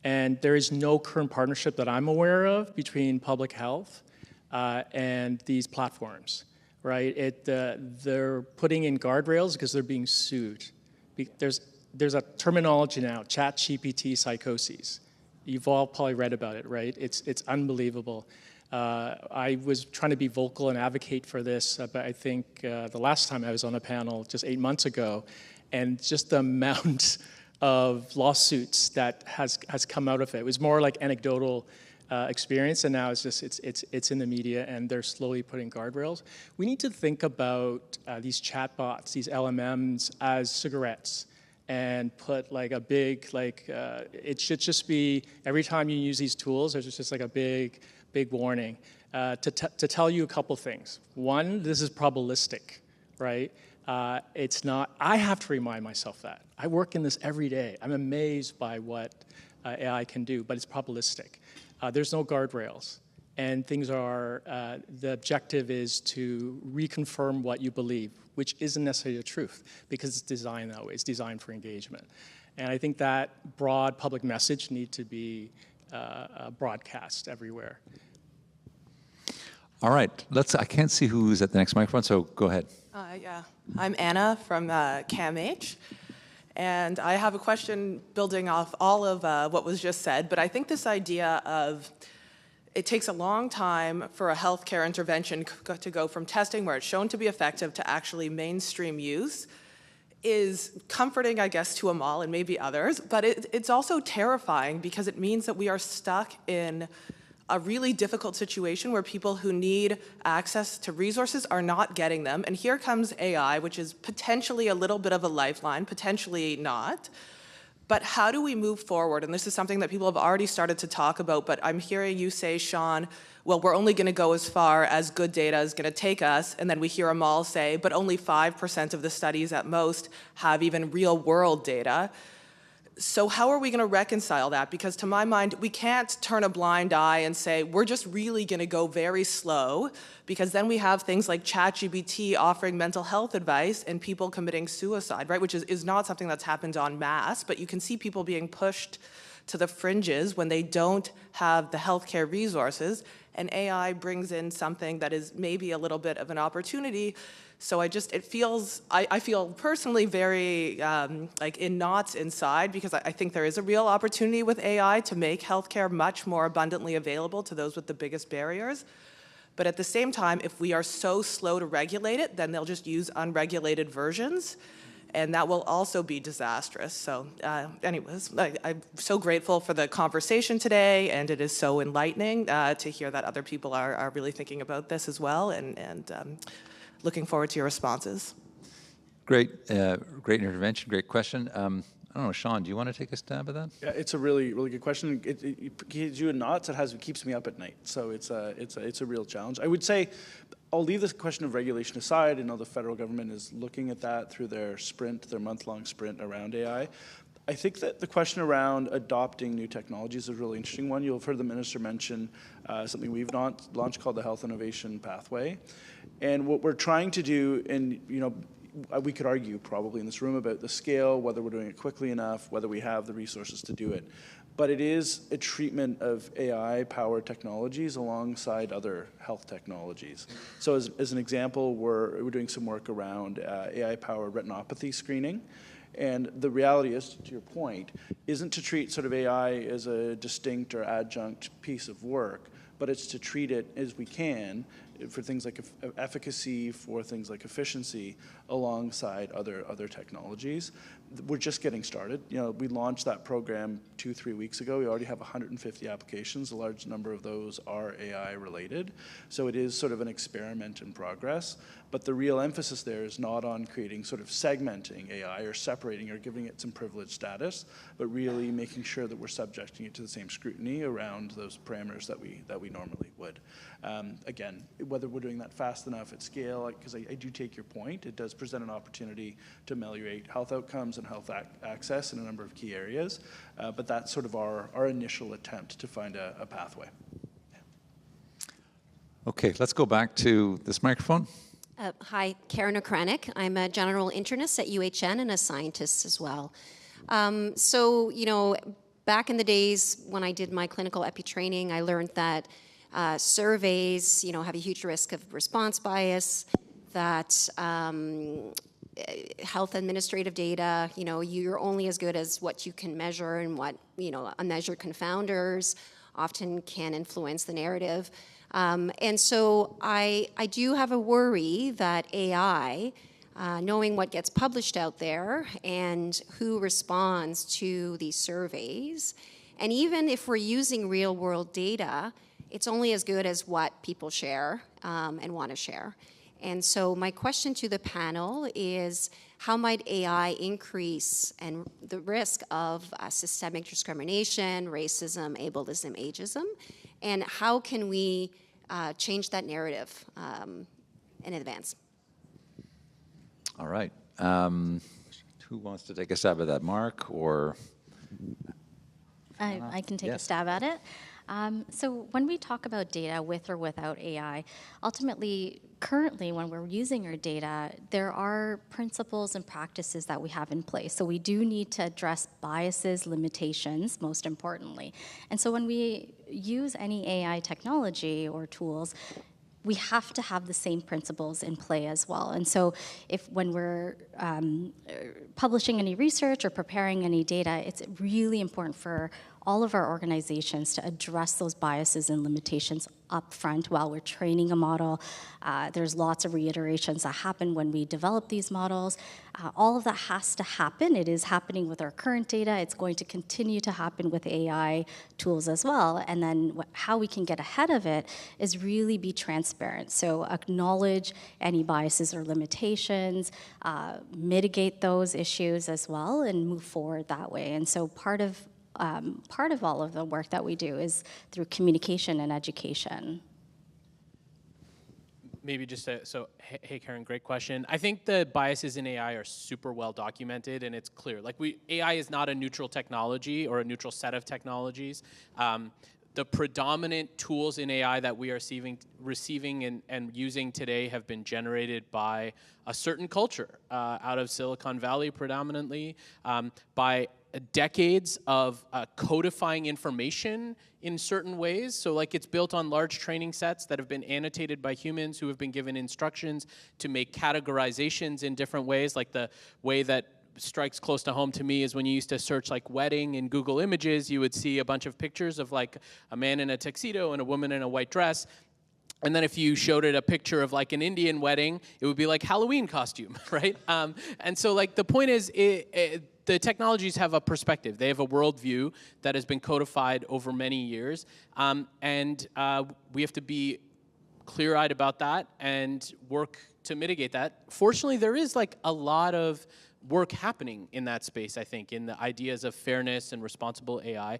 And there is no current partnership that I'm aware of between public health and these platforms, right? They're putting in guardrails because they're being sued. There's a terminology now, ChatGPT psychoses. You've all probably read about it, right? It's unbelievable. I was trying to be vocal and advocate for this, but I think the last time I was on a panel just 8 months ago, and just the amount of lawsuits that has come out of it. It was more like anecdotal experience, and now it's in the media, and they're slowly putting guardrails. We need to think about these chatbots, these LMMs, as cigarettes, and put like a big it should just be every time you use these tools, there's just like a big warning to tell you a couple things. One, this is probabilistic, right? It's not, I have to remind myself that. I work in this every day. I'm amazed by what AI can do, but it's probabilistic. There's no guardrails. And things are, the objective is to reconfirm what you believe, which isn't necessarily the truth, because it's designed that way. It's designed for engagement. And I think that broad public message needs to be broadcast everywhere. All right, I can't see who's at the next microphone, so go ahead. Yeah, I'm Anna from CAMH, and I have a question building off all of what was just said, but I think this idea of it takes a long time for a healthcare intervention to go from testing where it's shown to be effective to actually mainstream use is comforting, I guess, to Amal and maybe others, but it's also terrifying because it means that we are stuck in a really difficult situation where people who need access to resources are not getting them. And here comes AI, which is potentially a little bit of a lifeline, potentially not. But how do we move forward? And this is something that people have already started to talk about, but I'm hearing you say, Sean, well, we're only going to go as far as good data is going to take us. And then we hear Amal say, but only 5% of the studies at most have even real world data. So how are we going to reconcile that? Because to my mind, we can't turn a blind eye and say, we're just really going to go very slow, because then we have things like ChatGPT offering mental health advice and people committing suicide, right? Which is not something that's happened en masse, but you can see people being pushed to the fringes when they don't have the healthcare resources, and AI brings in something that is maybe a little bit of an opportunity. So I feel personally very like in knots inside, because I think there is a real opportunity with AI to make healthcare much more abundantly available to those with the biggest barriers. But at the same time, if we are so slow to regulate it, then they'll just use unregulated versions, and that will also be disastrous. So anyways, I'm so grateful for the conversation today, and it is so enlightening to hear that other people are really thinking about this as well, and looking forward to your responses. Great, great intervention, great question. I don't know, Sean, do you want to take a stab at that? Yeah, it's a really, really good question. It keeps you in knots. It keeps me up at night. So it's a real challenge. I would say, I'll leave this question of regulation aside. I know the federal government is looking at that through their month-long sprint around AI. I think that the question around adopting new technologies is a really interesting one. You'll have heard the minister mention something we've launched called the Health Innovation Pathway. And what we're trying to do, and we could argue probably in this room about the scale, whether we're doing it quickly enough, whether we have the resources to do it. But it is a treatment of AI-powered technologies alongside other health technologies. So as an example, we're doing some work around AI-powered retinopathy screening. And the reality is, to your point, isn't to treat sort of AI as a distinct or adjunct piece of work, but it's to treat it as we can for things like efficacy, for things like efficiency, alongside other technologies. We're just getting started. We launched that program 2-3 weeks ago. We already have 150 applications. A large number of those are AI related. So it is sort of an experiment in progress. But the real emphasis there is not on creating sort of segmenting AI or separating or giving it some privileged status, but really making sure that we're subjecting it to the same scrutiny around those parameters that we normally would. Again, whether we're doing that fast enough at scale, because I do take your point, it does present an opportunity to ameliorate health outcomes and health access in a number of key areas, but that's sort of our initial attempt to find a pathway. Yeah. Okay, let's go back to this microphone. Hi, Karen Okranik. I'm a general internist at UHN and a scientist as well. Back in the days when I did my clinical epi training, I learned that surveys, have a huge risk of response bias, that health administrative data, you're only as good as what you can measure, and what, unmeasured confounders often can influence the narrative. And so I do have a worry that AI, knowing what gets published out there and who responds to these surveys, and even if we're using real world data, it's only as good as what people share and want to share. And so my question to the panel is, how might AI increase the risk of systemic discrimination, racism, ableism, ageism, and how can we change that narrative in advance? All right. Who wants to take a stab at that, Mark, or? I can take a stab at it. So when we talk about data with or without AI, ultimately, currently when we're using our data, there are principles and practices that we have in place. So we do need to address biases, limitations, most importantly. And so when we use any AI technology or tools, we have to have the same principles in play as well. And so when we're publishing any research or preparing any data, it's really important for all of our organizations to address those biases and limitations up front while we're training a model. There's lots of reiterations that happen when we develop these models. All of that has to happen. It is happening with our current data. It's going to continue to happen with AI tools as well. And then how we can get ahead of it is really be transparent. So acknowledge any biases or limitations, mitigate those issues as well, and move forward that way. And so part of all of the work that we do is through communication and education. maybe just hey Karen, great question. I think the biases in AI are super well documented, and it's clear. Like AI is not a neutral technology or a neutral set of technologies. The predominant tools in AI that we are receiving and using today have been generated by a certain culture out of Silicon Valley predominantly, by decades of codifying information in certain ways. So like it's built on large training sets that have been annotated by humans who have been given instructions to make categorizations in different ways. Like the way that strikes close to home to me is when you used to search like wedding in Google Images, you would see a bunch of pictures of like a man in a tuxedo and a woman in a white dress. And then if you showed it a picture of like an Indian wedding, it would be like Halloween costume, right? And so like the point is, the technologies have a perspective. They have a worldview that has been codified over many years. And we have to be clear-eyed about that and work to mitigate that. Fortunately, there is like a lot of work happening in that space, I think, in the ideas of fairness and responsible AI.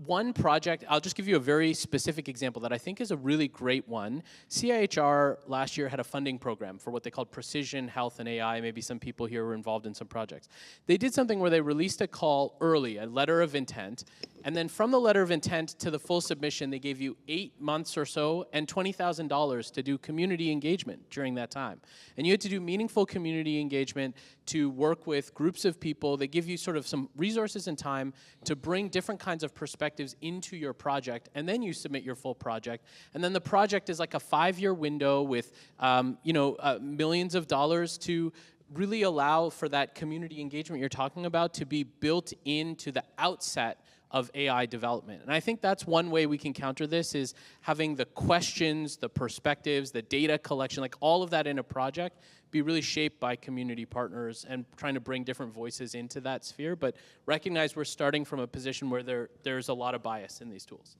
One project, I'll just give you a very specific example that I think is a really great one. CIHR last year had a funding program for what they called precision health and AI. Maybe some people here were involved in some projects. They did something where they released a call early, a letter of intent, and then from the letter of intent to the full submission, they gave you 8 months or so and $20,000 to do community engagement during that time. And you had to do meaningful community engagement to work with groups of people. They give you sort of some resources and time to bring different kinds of perspectives into your project, and then you submit your full project. And then the project is like a 5-year window with millions of dollars to really allow for that community engagement you're talking about to be built into the outset of AI development. And I think that's one way we can counter this, is having the questions, the perspectives, the data collection, like all of that in a project be really shaped by community partners and trying to bring different voices into that sphere, but recognize we're starting from a position where there's a lot of bias in these tools.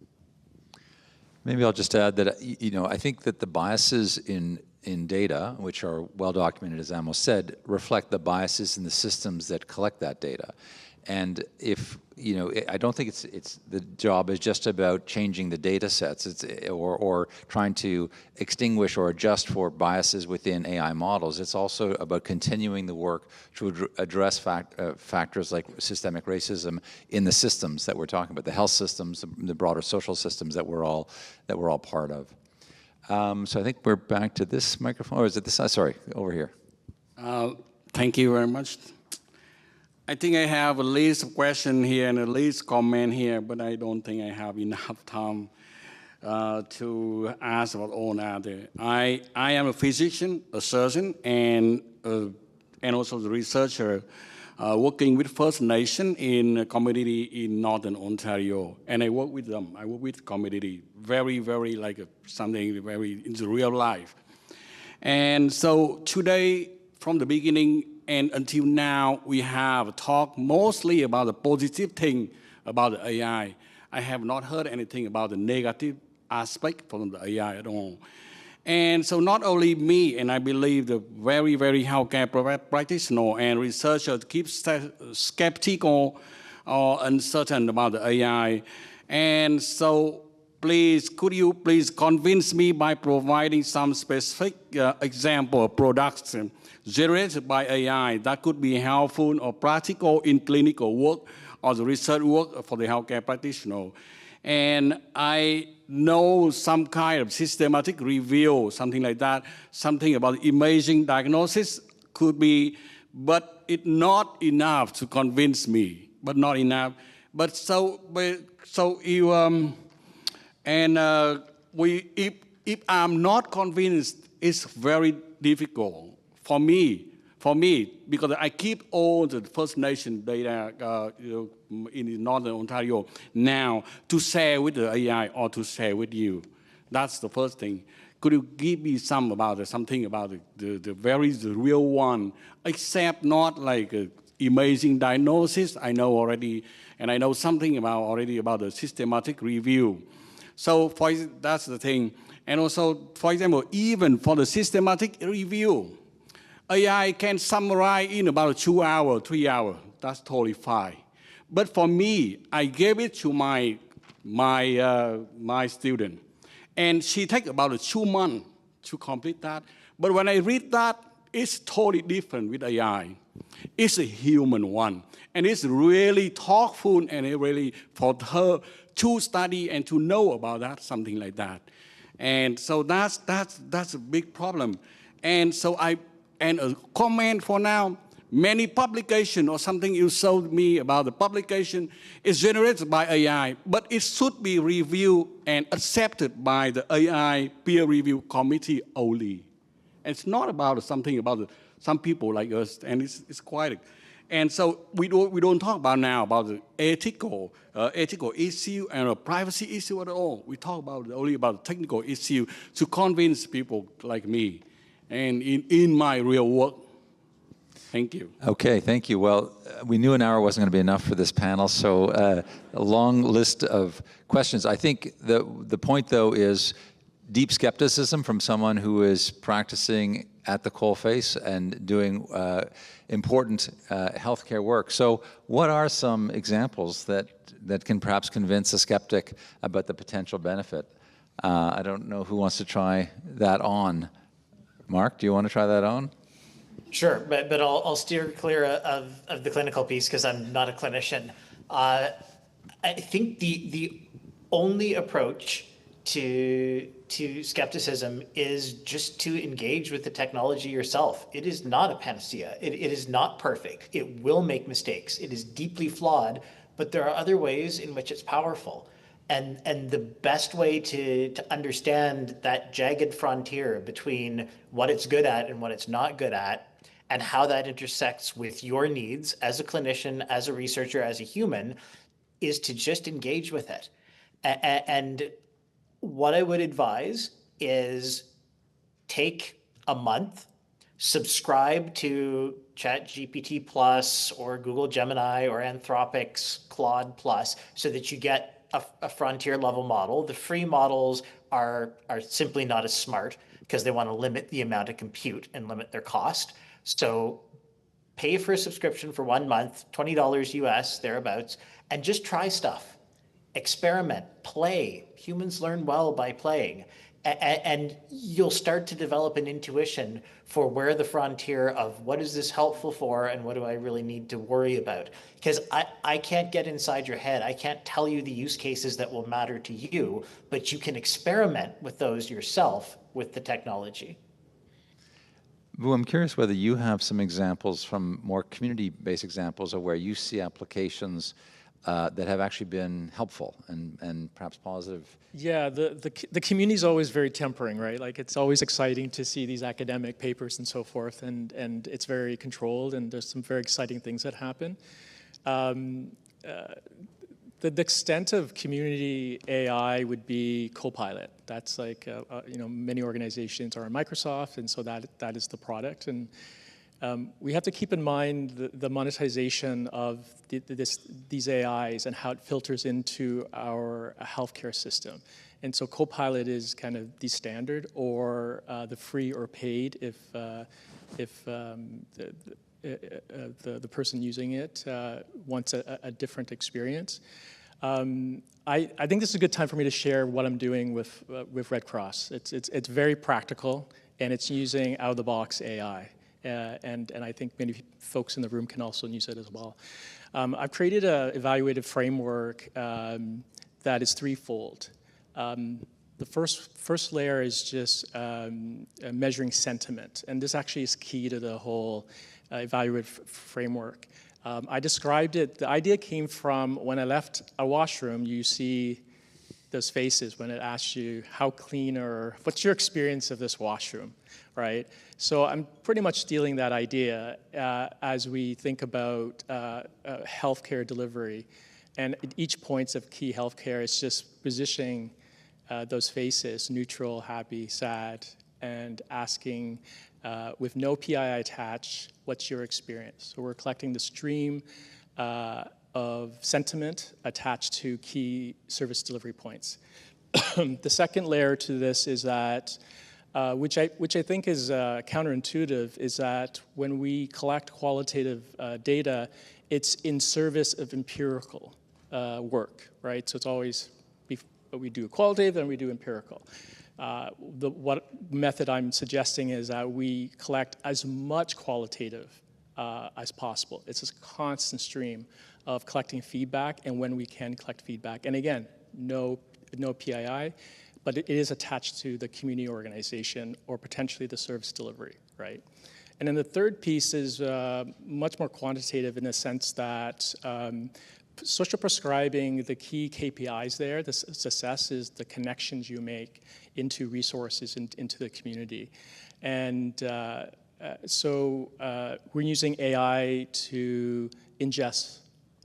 Maybe I'll just add that, I think that the biases in data, which are well documented, as Amos said, reflect the biases in the systems that collect that data. And if, I don't think it's the job is just about changing the data sets or trying to extinguish or adjust for biases within AI models. It's also about continuing the work to address factors like systemic racism in the systems that we're talking about, the health systems, the broader social systems that we're all part of. So I think we're back to this microphone, or is it this? Sorry, over here. Thank you very much. I think I have a list of questions here and a list of comment here, but I don't think I have enough time to ask about all that. I am a physician, a surgeon, and also a researcher working with First Nation in a community in Northern Ontario. And I work with them. I work with community very, very like something very in the real life. And so today, from the beginning, and until now, we have talked mostly about the positive thing about the AI. I have not heard anything about the negative aspect from the AI at all. And so not only me, and I believe the very, very healthcare practitioner and researchers keep skeptical or uncertain about the AI. And so please, could you please convince me by providing some specific example of products generated by AI that could be helpful or practical in clinical work or the research work for the healthcare practitioner. And I know some kind of systematic review, something like that, something about imaging diagnosis could be, but it's not enough to convince me, but not enough. But if I'm not convinced, it's very difficult for me, because I keep all the First Nation data in Northern Ontario now to share with the AI or to share with you. That's the first thing. Could you give me something about the real one, except not like imaging diagnosis? I know already, and I know something already about the systematic review. So that's the thing. And also, for example, even for the systematic review, AI can summarize in about 2 hours, 3 hours. That's totally fine. But for me, I gave it to my student, and she take about 2 months to complete that. But when I read that, it's totally different with AI. It's a human one. And it's really thoughtful and it really for her to study and to know about that, something like that. And so that's a big problem. And so and a comment for now, many publication or something you showed me about the publication is generated by AI, but it should be reviewed and accepted by the AI peer review committee only. And it's not about something about some people like us, and it's quite. And so we don't talk about now about the ethical issue and a privacy issue at all. We talk about only about the technical issue to convince people like me, and in my real work. Thank you. Okay, thank you. Well, we knew an hour wasn't going to be enough for this panel, so a long list of questions. I think the point, though, is deep skepticism from someone who is practicing at the coalface and doing important healthcare work. So what are some examples that can perhaps convince a skeptic about the potential benefit? I don't know who wants to try that on. Mark, do you want to try that on? Sure, but I'll steer clear of the clinical piece because I'm not a clinician. I think the only approach to skepticism is just to engage with the technology yourself. It is not a panacea. It is not perfect. It will make mistakes. It is deeply flawed, but there are other ways in which it's powerful. And the best way to understand that jagged frontier between what it's good at and what it's not good at, and how that intersects with your needs as a clinician, as a researcher, as a human, is to just engage with it. And what I would advise is take a month, subscribe to ChatGPT Plus or Google Gemini or Anthropic's Claude Plus so that you get a frontier level model. The free models are simply not as smart because they want to limit the amount of compute and limit their cost. So pay for a subscription for 1 month, $20 US, thereabouts, and just try stuff. Experiment, play. Humans learn well by playing. And you'll start to develop an intuition for where the frontier of what is this helpful for and what do I really need to worry about? Because I can't get inside your head. I can't tell you the use cases that will matter to you, but you can experiment with those yourself with the technology. Vu, I'm curious whether you have some examples from more community-based examples of where you see applications that have actually been helpful and perhaps positive. Yeah, the community is always very tempering, right? Like it's always exciting to see these academic papers and so forth, and it's very controlled, and there's some very exciting things that happen. The extent of community AI would be Copilot. That's like, many organizations are on Microsoft, and so that is the product. And we have to keep in mind the monetization of these AIs and how it filters into our healthcare system. And so Copilot is kind of the standard, or the free or paid if the person using it wants a different experience. I think this is a good time for me to share what I'm doing with Red Cross. It's very practical, and it's using out-of-the-box AI. And I think many folks in the room can also use it as well. I've created an evaluative framework that is threefold. The first layer is just measuring sentiment, and this actually is key to the whole evaluative framework. I described it, the idea came from when I left a washroom, you see those faces when it asks you how clean or what's your experience of this washroom, right? So I'm pretty much stealing that idea as we think about healthcare delivery. And at each points of key healthcare, it's just positioning those faces, neutral, happy, sad, and asking with no PII attached, what's your experience? So we're collecting the stream of sentiment attached to key service delivery points. The second layer to this is that, which I think is counterintuitive, is that when we collect qualitative data, it's in service of empirical work, right? So it's always, we do qualitative, then we do empirical. What method I'm suggesting is that we collect as much qualitative as possible. It's a constant stream of collecting feedback, and when we can collect feedback. And again, no PII, but it is attached to the community organization or potentially the service delivery, right? And then the third piece is much more quantitative in the sense that social prescribing, the key KPIs there, the success is the connections you make into resources into the community. And so we're using AI to ingest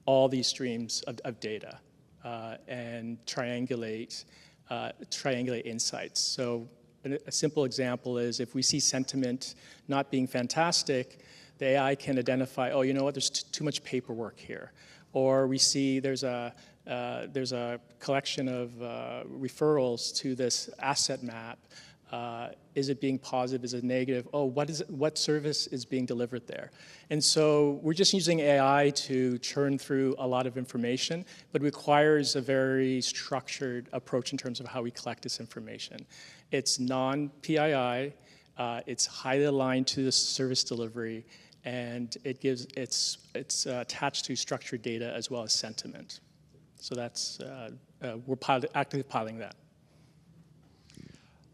all these streams of data and triangulate insights. So a simple example is if we see sentiment not being fantastic, the AI can identify, oh, you know what, there's too much paperwork here. Or we see there's a collection of referrals to this asset map. Is it being positive? Is it negative? Oh, what service is being delivered there? And so we're just using AI to churn through a lot of information, but it requires a very structured approach in terms of how we collect this information. It's non-PII, it's highly aligned to the service delivery, and it's attached to structured data as well as sentiment. So that's, we're actively piloting that.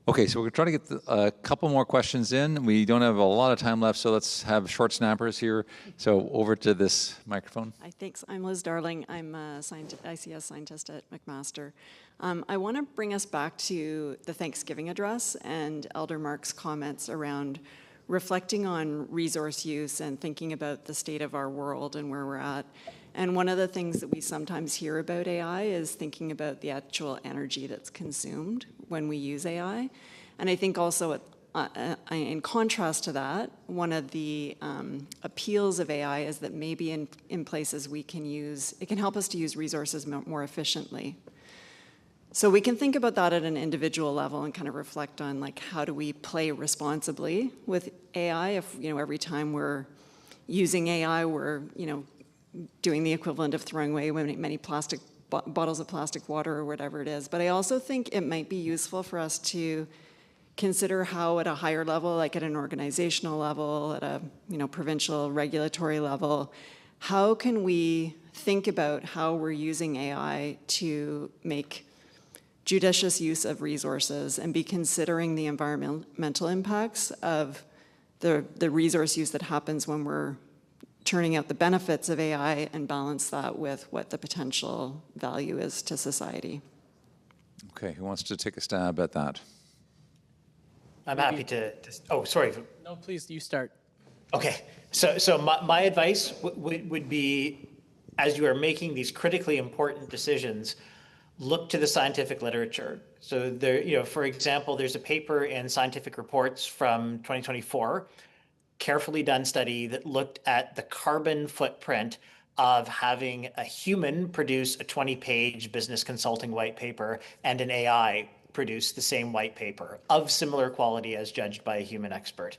Okay, so we're trying to get a couple more questions in. We don't have a lot of time left, so let's have short snappers here. So over to this microphone. Hi, thanks. I'm Liz Darling. I'm a ICES scientist at McMaster. I want to bring us back to the Thanksgiving address and Elder Mark's comments around reflecting on resource use and thinking about the state of our world and where we're at. And one of the things that we sometimes hear about AI is thinking about the actual energy that's consumed when we use AI. And I think also in contrast to that, one of the appeals of AI is that maybe in places we can use, it can help us to use resources more efficiently. So we can think about that at an individual level and kind of reflect on like how do we play responsibly with AI if, you know, every time we're using AI, we're, you know, doing the equivalent of throwing away many plastic bottles of plastic water or whatever it is. But I also think it might be useful for us to consider how at a higher level, like at an organizational level, at a, you know, provincial regulatory level, how can we think about how we're using AI to make judicious use of resources and be considering the environmental impacts of the resource use that happens when we're turning out the benefits of AI and balance that with what the potential value is to society. Okay, who wants to take a stab at that? I'm happy to oh, sorry. No, please, you start. Okay, so my advice would be, as you are making these critically important decisions, look to the scientific literature. So there, you know, for example, there's a paper in Scientific Reports from 2024, carefully done study that looked at the carbon footprint of having a human produce a 20-page business consulting white paper and an AI produce the same white paper of similar quality as judged by a human expert.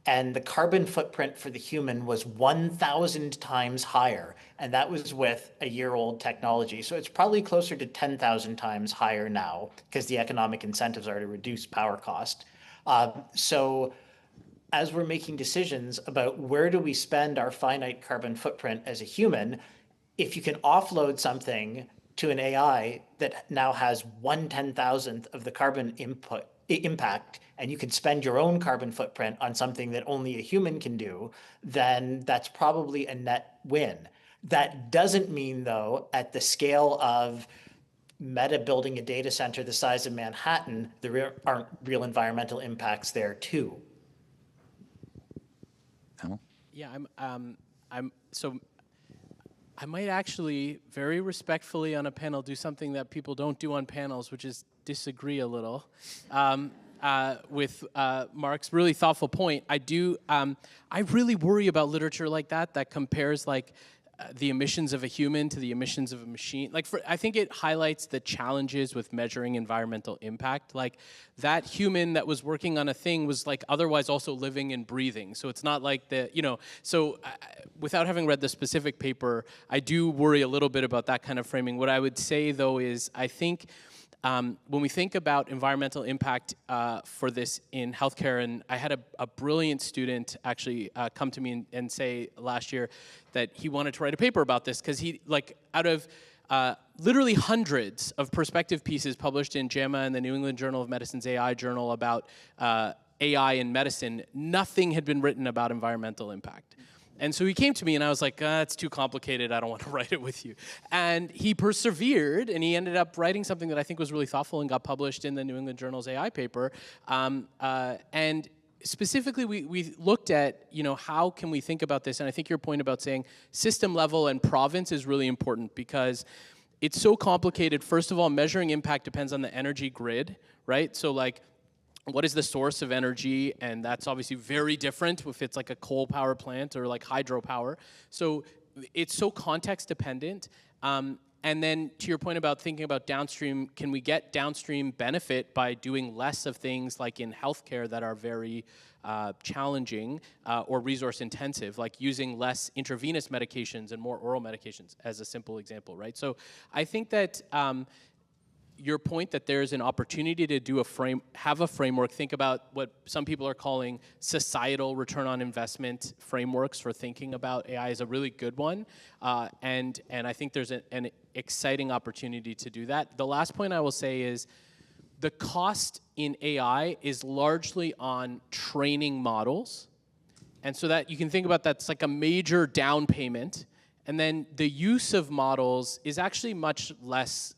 And the carbon footprint for the human was 1,000 times higher, and that was with a year-old technology. So it's probably closer to 10,000 times higher now because the economic incentives are to reduce power cost. So as we're making decisions about where do we spend our finite carbon footprint as a human, if you can offload something to an AI that now has 1/10,000th of the carbon impact, and you can spend your own carbon footprint on something that only a human can do, then that's probably a net win. That doesn't mean, though, at the scale of Meta building a data center the size of Manhattan, there aren't real environmental impacts there too. Yeah, so I might actually very respectfully on a panel do something that people don't do on panels, which is disagree a little with Mark's really thoughtful point. I really worry about literature like that compares like the emissions of a human to the emissions of a machine. Like, I think it highlights the challenges with measuring environmental impact. Like, that human that was working on a thing was like otherwise also living and breathing. So it's not like the, you know, so without having read the specific paper, I do worry a little bit about that kind of framing. What I would say though is I think when we think about environmental impact for this in healthcare, and I had a brilliant student actually come to me and say last year that he wanted to write a paper about this because he, like, out of literally hundreds of perspective pieces published in JAMA and the New England Journal of Medicine's AI journal about AI in medicine, nothing had been written about environmental impact. And so he came to me and I was like, it's too complicated, I don't want to write it with you. And he persevered and he ended up writing something that I think was really thoughtful and got published in the New England Journal's AI paper. And specifically, we looked at, how can we think about this? And I think your point about saying system level and province is really important because it's so complicated. First of all, measuring impact depends on the energy grid, right? So like, what is the source of energy? And that's obviously very different if it's like a coal power plant or like hydropower. So it's so context dependent. And then to your point about thinking about downstream, can we get downstream benefit by doing less of things like in healthcare that are very challenging or resource intensive, like using less intravenous medications and more oral medications as a simple example, right? So I think that your point that there's an opportunity to do have a framework, think about what some people are calling societal return on investment frameworks for thinking about AI is a really good one. And I think there's an exciting opportunity to do that. The last point I will say is the cost in AI is largely on training models. And so that you can think about that's like a major down payment. And then the use of models is actually much less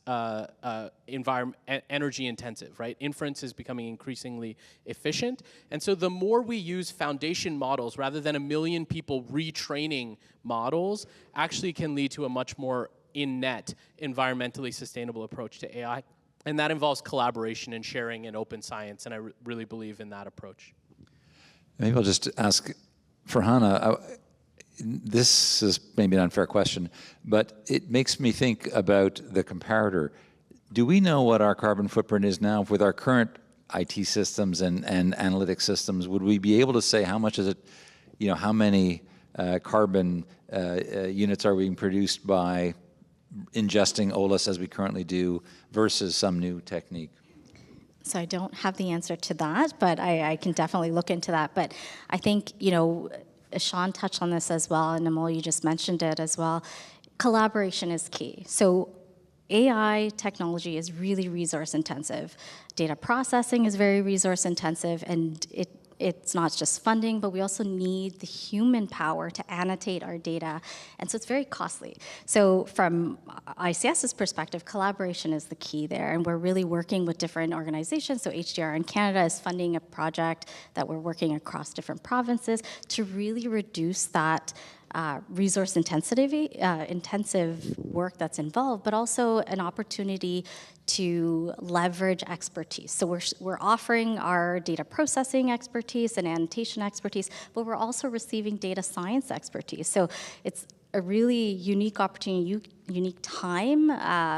energy intensive, right? Inference is becoming increasingly efficient. And so the more we use foundation models rather than 1 million people retraining models actually can lead to a much more in-net, environmentally sustainable approach to AI. And that involves collaboration and sharing and open science. And I really believe in that approach. Maybe I'll just ask for Hannah. This is maybe an unfair question, but it makes me think about the comparator. Do we know what our carbon footprint is now with our current IT systems and analytic systems? Would we be able to say how much is it, how many carbon units are being produced by ingesting OLIS as we currently do versus some new technique? So I don't have the answer to that, but I can definitely look into that. But I think, Sean touched on this as well, and Amol, you just mentioned it as well. Collaboration is key. So AI technology is really resource intensive. Data processing is very resource intensive, and it's not just funding, but we also need the human power to annotate our data. And so it's very costly. So from ICES's perspective, collaboration is the key there. And we're really working with different organizations. So HDR in Canada is funding a project that we're working across different provinces to really reduce that resource intensive work that's involved, but also an opportunity to leverage expertise. So we're offering our data processing expertise and annotation expertise, but we're also receiving data science expertise. So it's a really unique opportunity, unique time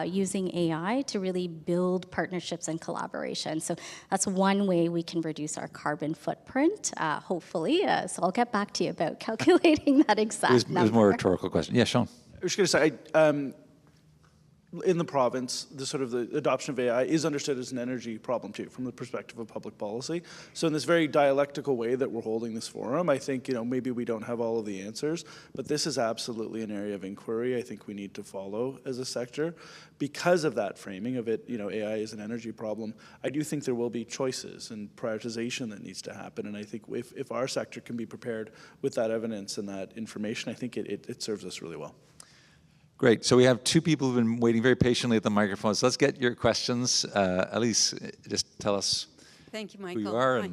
using AI to really build partnerships and collaboration. So that's one way we can reduce our carbon footprint, hopefully. So I'll get back to you about calculating that exact number. It was more a rhetorical question. Yeah, Sean. I was going to say, in the province, the adoption of AI is understood as an energy problem too, from the perspective of public policy. So in this very dialectical way that we're holding this forum, I think maybe we don't have all of the answers, but this is absolutely an area of inquiry I think we need to follow as a sector. Because of that framing of it, AI is an energy problem, I do think there will be choices and prioritization that needs to happen. And I think if our sector can be prepared with that evidence and that information, I think it serves us really well. Great. So we have two people who've been waiting very patiently at the microphone. So let's get your questions. Elise, just tell us Thank you, Michael. who you are.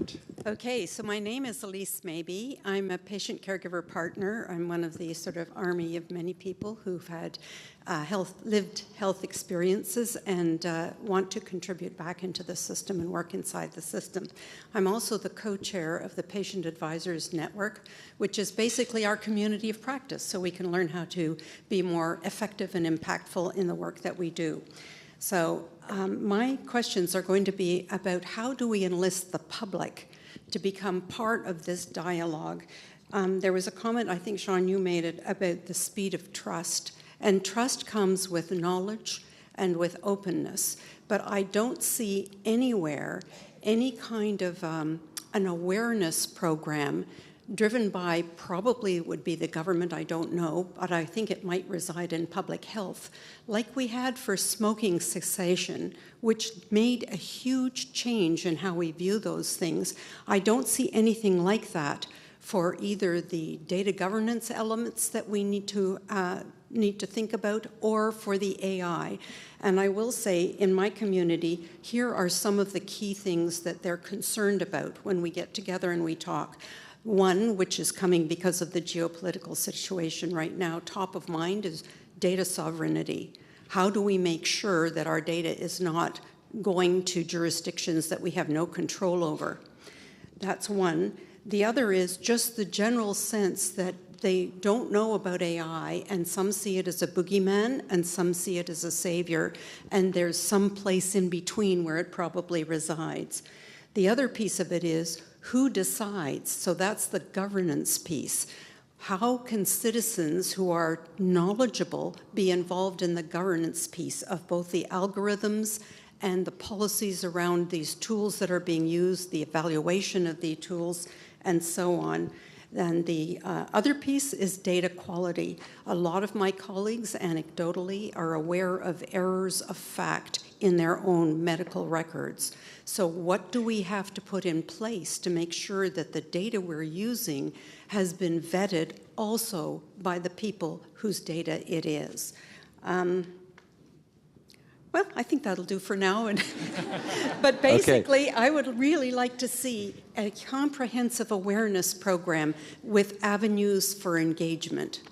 Okay, so my name is Elise Maybe. I'm a patient caregiver partner. I'm one of the sort of army of many people who've had lived health experiences and want to contribute back into the system and work inside the system. I'm also the co-chair of the Patient Advisors Network, which is basically our community of practice, so we can learn how to be more effective and impactful in the work that we do. So my questions are going to be about how do we enlist the public to become part of this dialogue. There was a comment, I think, Sean, you made it, about the speed of trust. And trust comes with knowledge and with openness. But I don't see anywhere any kind of an awareness program driven by, probably would be the government, I don't know, but I think it might reside in public health, like we had for smoking cessation, which made a huge change in how we view those things. I don't see anything like that for either the data governance elements that we need to think about, or for the AI. And I will say, in my community, here are some of the key things that they're concerned about when we get together and we talk. One, which is coming because of the geopolitical situation right now, top of mind, is data sovereignty. How do we make sure that our data is not going to jurisdictions that we have no control over? That's one. The other is just the general sense that they don't know about AI, and some see it as a boogeyman, and some see it as a savior, and there's some place in between where it probably resides. The other piece of it is who decides, so that's the governance piece. How can citizens who are knowledgeable be involved in the governance piece of both the algorithms and the policies around these tools that are being used, the evaluation of the tools, and so on? And the other piece is data quality. A lot of my colleagues, anecdotally, are aware of errors of fact in their own medical records. So what do we have to put in place to make sure that the data we're using has been vetted also by the people whose data it is? Well, I think that'll do for now. But basically, I would really like to see a comprehensive awareness program with avenues for engagement.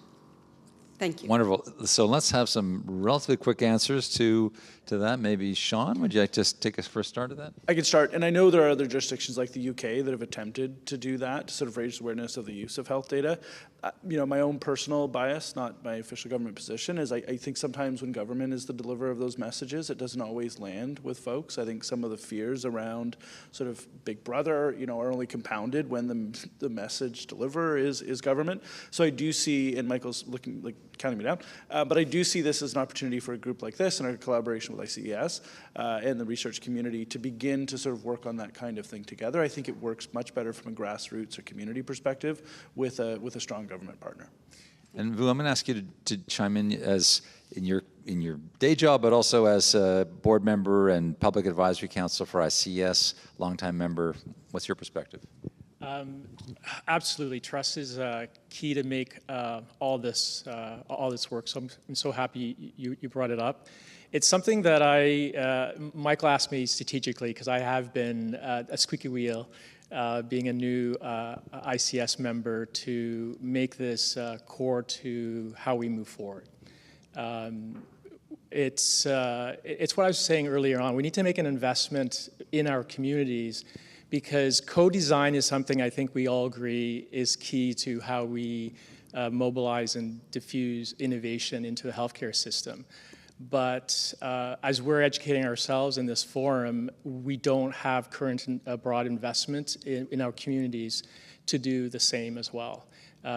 Thank you. Wonderful. So let's have some relatively quick answers to that. Maybe Sean, would you like to just take us first start of that? I can start, and I know there are other jurisdictions like the UK that have attempted to do that, to sort of raise awareness of the use of health data. My own personal bias, not my official government position, is I think sometimes when government is the deliverer of those messages, it doesn't always land with folks. I think some of the fears around sort of Big Brother, are only compounded when the message deliverer is government. So I do see, and Michael's looking like counting me down, but I do see this as an opportunity for a group like this and our collaboration with ICES and the research community to begin to sort of work on that kind of thing together. I think it works much better from a grassroots or community perspective with a strong government partner. And Vu, I'm going to ask you to chime in as in your day job, but also as a board member and public advisory council for ICES, longtime member. What's your perspective? Absolutely, trust is key to make all this work. So I'm so happy you brought it up. It's something that Michael asked me strategically, because I have been a squeaky wheel, being a new ICS member, to make this core to how we move forward. It's what I was saying earlier on. We need to make an investment in our communities, because co-design is something I think we all agree is key to how we mobilize and diffuse innovation into the healthcare system. But as we're educating ourselves in this forum, we don't have current broad investment in our communities to do the same as well,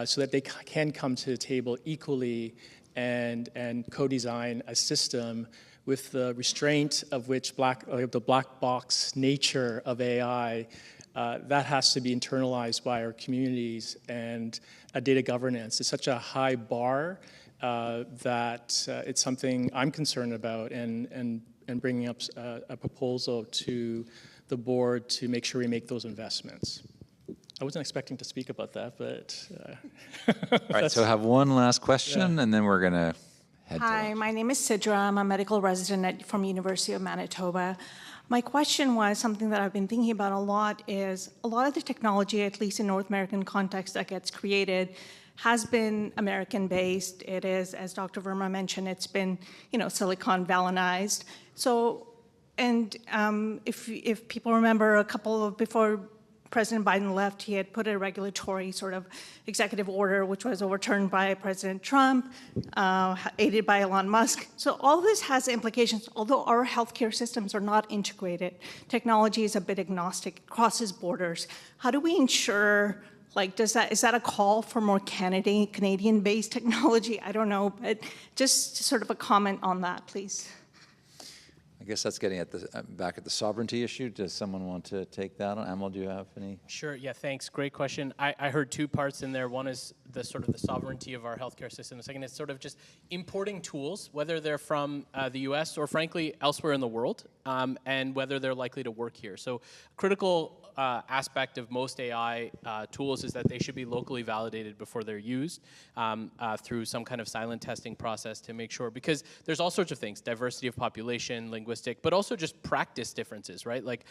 so that they can come to the table equally and co-design a system with the restraint of which the black box nature of AI, that has to be internalized by our communities, and data governance is such a high bar that it's something I'm concerned about, and bringing up a proposal to the board to make sure we make those investments. I wasn't expecting to speak about that, but... All right, so I have one last question, and then we're going to head Hi, my name is Sidra. I'm a medical resident from University of Manitoba. My question was something that I've been thinking about a lot is a lot of the technology, at least in North American context, that gets created has been American-based. It is, as Dr. Verma mentioned, it's been, Silicon Valleyized. So, and if people remember before President Biden left, he had put a regulatory sort of executive order, which was overturned by President Trump, aided by Elon Musk. So all this has implications. Although our healthcare systems are not integrated, technology is a bit agnostic, crosses borders. How do we ensure, is that a call for more Canadian-based technology? I don't know, but just sort of a comment on that, please. I guess that's getting at the, back at the sovereignty issue. Does someone want to take that on? Amal, do you have any? Sure, yeah, thanks. Great question. I heard two parts in there. One is the sort of the sovereignty of our healthcare system. The second is sort of just importing tools, whether they're from the US or frankly elsewhere in the world, and whether they're likely to work here. So critical aspect of most AI tools is that they should be locally validated before they're used through some kind of silent testing process to make sure, because there's all sorts of things, diversity of population, linguistic, but also just practice differences, right? Like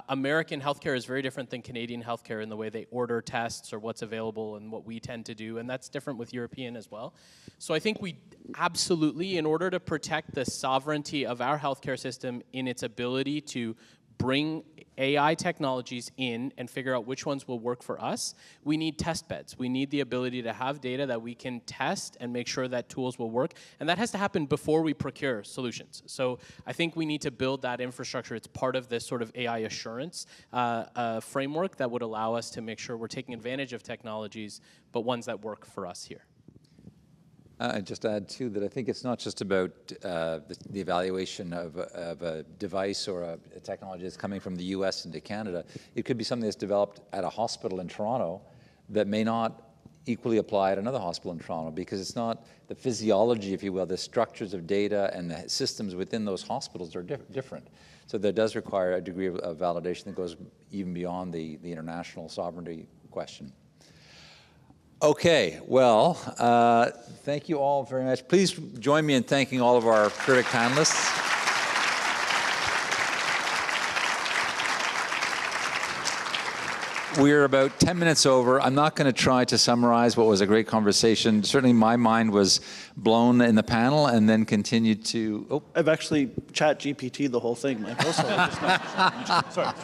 American healthcare is very different than Canadian healthcare in the way they order tests or what's available and what we tend to do, and that's different with European as well. So I think we absolutely, in order to protect the sovereignty of our healthcare system in its ability to bring AI technologies in and figure out which ones will work for us, we need test beds. We need the ability to have data that we can test and make sure that tools will work. And that has to happen before we procure solutions. So I think we need to build that infrastructure. It's part of this sort of AI assurance framework that would allow us to make sure we're taking advantage of technologies, but ones that work for us here. I'd just add, too, that I think it's not just about the evaluation of a device or a technology that's coming from the US into Canada. It could be something that's developed at a hospital in Toronto that may not equally apply at another hospital in Toronto, because it's not the physiology, if you will, the structures of data and the systems within those hospitals are different. So that does require a degree of validation that goes even beyond the international sovereignty question. Okay, well, thank you all very much. Please join me in thanking all of our terrific panelists. We're about 10 minutes over. I'm not going to try to summarize what was a great conversation. Certainly my mind was blown in the panel and then continued to... Oh. I've actually chat GPT'd the whole thing, Michael, so sorry.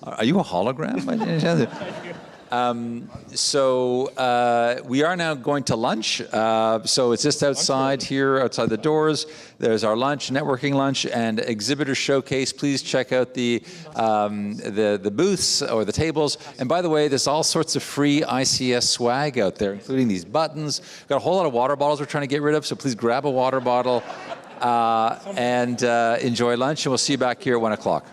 Are you a hologram? We are now going to lunch. So it's just outside here, outside the doors. There's our lunch, networking lunch, and exhibitor showcase. Please check out the booths or the tables. And by the way, there's all sorts of free ICES swag out there, including these buttons. We've got a whole lot of water bottles we're trying to get rid of, so please grab a water bottle and enjoy lunch. And we'll see you back here at 1 o'clock.